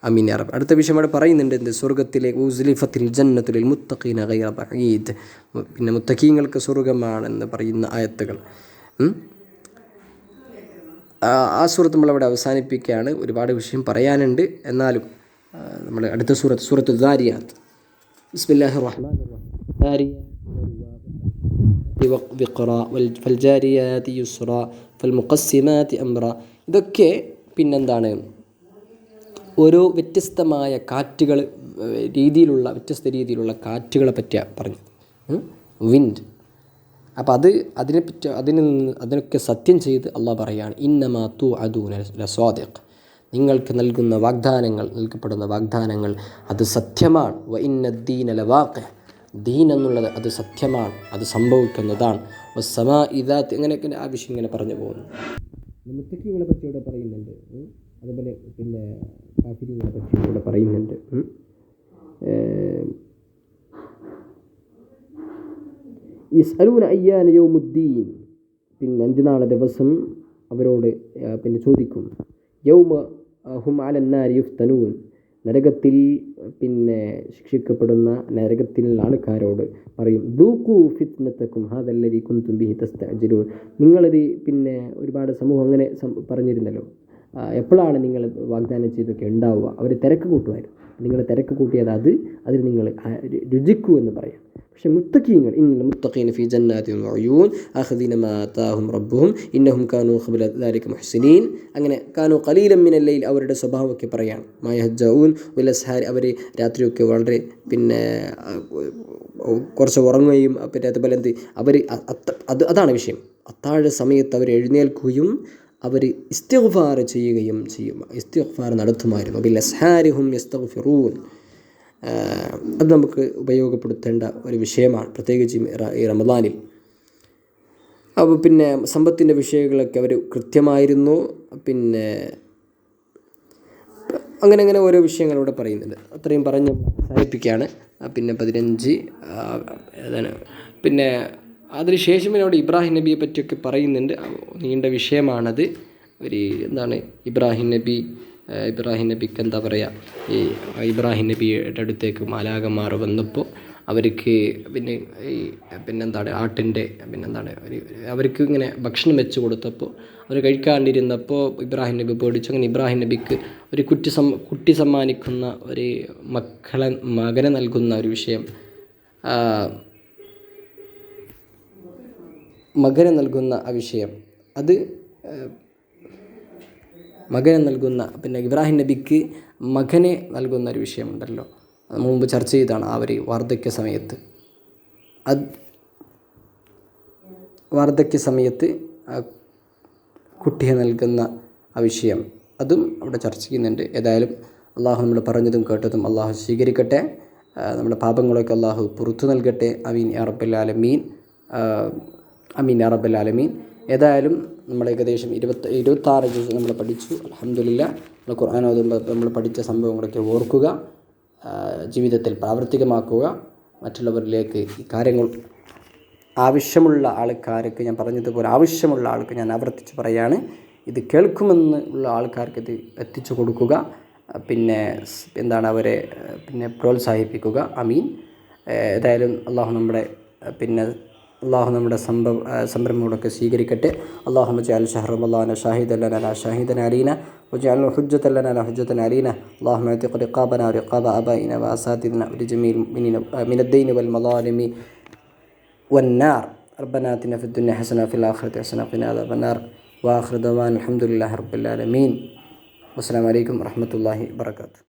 അമീൻ യാ റബ്ബ്. അടുത്ത വിഷയം അവിടെ പറയുന്നുണ്ട്, സ്വർഗത്തിലെ ഉസ്ലിഫത്തിൽ ജന്നത്തുൽ മുത്തഖീന ഗൈറ ബഈദ്, പിന്നെ മുത്തഖീങ്ങൾക്ക് സ്വർഗമാണെന്ന് പറയുന്ന ആയത്തുകൾ. ആ സൂറത്ത് നമ്മളവിടെ അവസാനിപ്പിക്കുകയാണ്. ഒരുപാട് വിഷയം പറയാനുണ്ട്, എന്നാലും നമ്മൾ അടുത്ത സൂറത്ത് ദാരിയാത്ത്. ബിസ്മില്ലാഹിർ റഹ്മാനിർ റഹീം. ഫൽജാരിയാതി യുസ്റ ഫൽമുഖസ്സിമാതി അംറ. ഇതൊക്കെ പിന്നെന്താണ്, ഓരോ വ്യത്യസ്ത രീതിയിലുള്ള കാറ്റുകളെ പറ്റിയാണ് പറഞ്ഞത്. വിൻഡ്. അപ്പോൾ അതിനൊക്കെ സത്യം ചെയ്ത് അള്ളാഹ് പറയുകയാണ്, ഇന്നമാ തുഅദൂന ലസ്വാദിഖ്, നിങ്ങൾക്ക് നൽകപ്പെടുന്ന വാഗ്ദാനങ്ങൾ അത് സത്യമാണ്. വ ഇന്നദ്ദീന ലവാഖിഅ്, ദീൻ എന്നുള്ളത് അത് സത്യമാണ്, അത് സംഭവിക്കുന്നതാണ്. വസ്സമാഇ ദാത്ത്, അങ്ങനെയൊക്കെ ആ വിഷയം ഇങ്ങനെ പറഞ്ഞു പോകുന്നു. മുത്തഖീങ്ങളെ പറ്റി ഇവിടെ പറയുന്നുണ്ട്. അതുപോലെ പിന്നെ കാഫിരീങ്ങളെ പറ്റി ഇവിടെ പറയുന്നുണ്ട്. യസ്അലൂന അയ്യാന യൗമുദ്ദീൻ, പിന്നെ അന്ത്യനാളെ ദിവസം അവരോട് പിന്നെ ചോദിക്കും. യൗമ ഹും അലന്നാരി യുഫ്തനൂൻ, നരകത്തിൽ പിന്നെ ശിക്ഷിക്കപ്പെടുന്ന നരകത്തിലുള്ള ആൾക്കാരോട് പറയും, ദൂഖൂ ഫിത്നതകും ഹാദല്ലദീ കുൻതും ബിഹി തസ്തഅജിലൂൻ. നിങ്ങളിത് പിന്നെ ഒരുപാട് സമൂഹം അങ്ങനെ പറഞ്ഞിരുന്നല്ലോ, എപ്പോഴാണ് നിങ്ങൾ വാഗ്ദാനം ചെയ്തൊക്കെ ഉണ്ടാവുക. അവർ തിരക്ക് കൂട്ടുമായിരുന്നു. നിങ്ങൾ തിരക്ക് കൂട്ടിയത് അതിൽ നിങ്ങൾ രുചിക്കൂ എന്ന് പറയാം. പക്ഷെ മുത്തഖീങ്ങൾ, ഇന്നൽ മുത്തഖീന ഫീ ജന്നാതിൻ വഉയൂൻ ആഖിദീന മാ ആതാഹും റബ്ബുഹും ഇന്നഹും കാനൂ ഖബല ദാലിക മുഹ്സിനീൻ. അങ്ങനെ കാനൂ ഖലീലൻ മിനൽ ലൈൽ, അവരുടെ സ്വഭാവമൊക്കെ പറയാണ്. മാ യഹ്ജഊൻ വൽ അസ്ഹാർ, അവർ രാത്രിയൊക്കെ വളരെ പിന്നെ കുറച്ച് ഉറങ്ങുകയും പിന്നെ അതുപോലെ അതാണ് വിഷയം. അത്താഴ സമയത്ത് അവർ എഴുന്നേൽക്കുകയും അവർ ഇസ്തിഗ്ഫാർ ചെയ്യുകയും ചെയ്യും, ഇസ്തിഗ്ഫാർ നടത്തുമായിരുന്നു. ബിൽ അസ്ഹാരിഹും യസ്തഗ്ഫിറൂൻ. അത് നമുക്ക് ഉപയോഗപ്പെടുത്തേണ്ട ഒരു വിഷയമാണ്, പ്രത്യേകിച്ച് ഈ റമദാനിൽ. അപ്പോൾ പിന്നെ സമ്പത്തിൻ്റെ വിഷയങ്ങളൊക്കെ അവർ കൃത്യമായിരുന്നു. പിന്നെ അങ്ങനെ ഓരോ വിഷയങ്ങൾ ഇവിടെ പറയുന്നുണ്ട്. അത്രയും പറഞ്ഞ് അവസാനിപ്പിക്കുകയാണ്. പിന്നെ 15 അതാണ്. പിന്നെ അതിനുശേഷം ഇവിടെ ഇബ്രാഹിം നബിയെ പറ്റിയൊക്കെ പറയുന്നുണ്ട്. നീണ്ട വിഷയമാണത്. ഇബ്രാഹിം നബിക്ക് എന്താ പറയുക, ഈ ഇബ്രാഹിം നബിയുടെ അടുത്തേക്ക് മാലാഖമാർ വന്നപ്പോൾ അവർക്ക് ആട്ടിൻ്റെ അവർക്ക് ഇങ്ങനെ ഭക്ഷണം വെച്ച് കൊടുത്തപ്പോൾ അവർ കഴിക്കാണ്ടിരുന്നപ്പോൾ ഇബ്രാഹിം നബി പേടിച്ചു. അങ്ങനെ ഇബ്രാഹിം നബിക്ക് ഒരു കുട്ടി സമ്മാനിക്കുന്ന ഒരു മകനെ നൽകുന്ന ഒരു വിഷയം മകന് നൽകുന്ന ആ വിഷയം, അത് മകനെ നൽകുന്ന, പിന്നെ ഇബ്രാഹിം നബിക്ക് മകനെ നൽകുന്ന ഒരു വിഷയമുണ്ടല്ലോ, അത് മുമ്പ് ചർച്ച ചെയ്താണ്. ആ ഒരു വാർദ്ധക്യ സമയത്ത് കുട്ടിയെ നൽകുന്ന ആ വിഷയം, അതും അവിടെ ചർച്ച ചെയ്യുന്നുണ്ട്. ഏതായാലും അള്ളാഹു നമ്മൾ പറഞ്ഞതും കേട്ടതും അള്ളാഹു സ്വീകരിക്കട്ടെ. നമ്മുടെ പാപങ്ങളൊക്കെ അള്ളാഹു പുറത്തു നൽകട്ടെ. അമീൻ യാ റബ്ബൽ ആലമീൻ. അമീൻ യാ റബ്ബൽ ആലമീൻ. ഏതായാലും നമ്മൾ ഏകദേശം 26 ജുസ് നമ്മൾ പഠിച്ചു. അൽഹംദുലില്ലാ. നമ്മൾ ഖുർആൻ ഓതുമ്പോൾ നമ്മൾ പഠിച്ച സംഭവങ്ങളൊക്കെ ഓർക്കുക, ജീവിതത്തിൽ പ്രാവർത്തികമാക്കുക. മറ്റുള്ളവരിലേക്ക് ഈ കാര്യങ്ങൾ ആവശ്യമുള്ള ആൾക്കാർക്ക്, ഞാൻ പറഞ്ഞതുപോലെ ആവശ്യമുള്ള ആൾക്ക് ഞാൻ ആവർത്തിച്ച് പറയാണ്, ഇത് കേൾക്കുമെന്ന് ഉള്ള ആൾക്കാർക്ക് ഇത് എത്തിച്ചു കൊടുക്കുക. പിന്നെ അവരെ പ്രോത്സാഹിപ്പിക്കുക. അമീൻ. ഏതായാലും അള്ളാഹു നമ്മുടെ സംരംഭങ്ങളൊക്കെ സ്വീകരിക്കട്ടെ. അല്ലാഹുമ്മ ജഅൽ ഷഹ്റ റമളാന ഷാഹിദൻ ലനാ ലാ ഷാഹിദൻ അലീനാ വജഅൽഹു ഹുജ്ജത്തൻ ലനാ ലാ ഹുജ്ജത്തൻ അലീനാ. അല്ലാഹുമ്മ അഅ്തിഖ് റിഖാബനാ വറിഖാബ ആബാഇനാ വഅസാതിദിനാ വലിജമീഇൽ മുഅ്മിനീന മിനദ്ദൈനി വൽമളാലിമി വന്നാർ. റബ്ബനാ ആതിനാ ഫിദ്ദുനിയ ഹസന വഫിൽ ആഖിറതി ഹസന വഖിനാ അദാബന്നാർ. വആഖിറു ദഅ്വാനാ അൽഹംദുലില്ലാഹി റബ്ബിൽ ആലമീൻ. വസ്സലാമു അലൈക്കും വറഹ്മത്തുള്ളാഹി വബറകാതുഹു.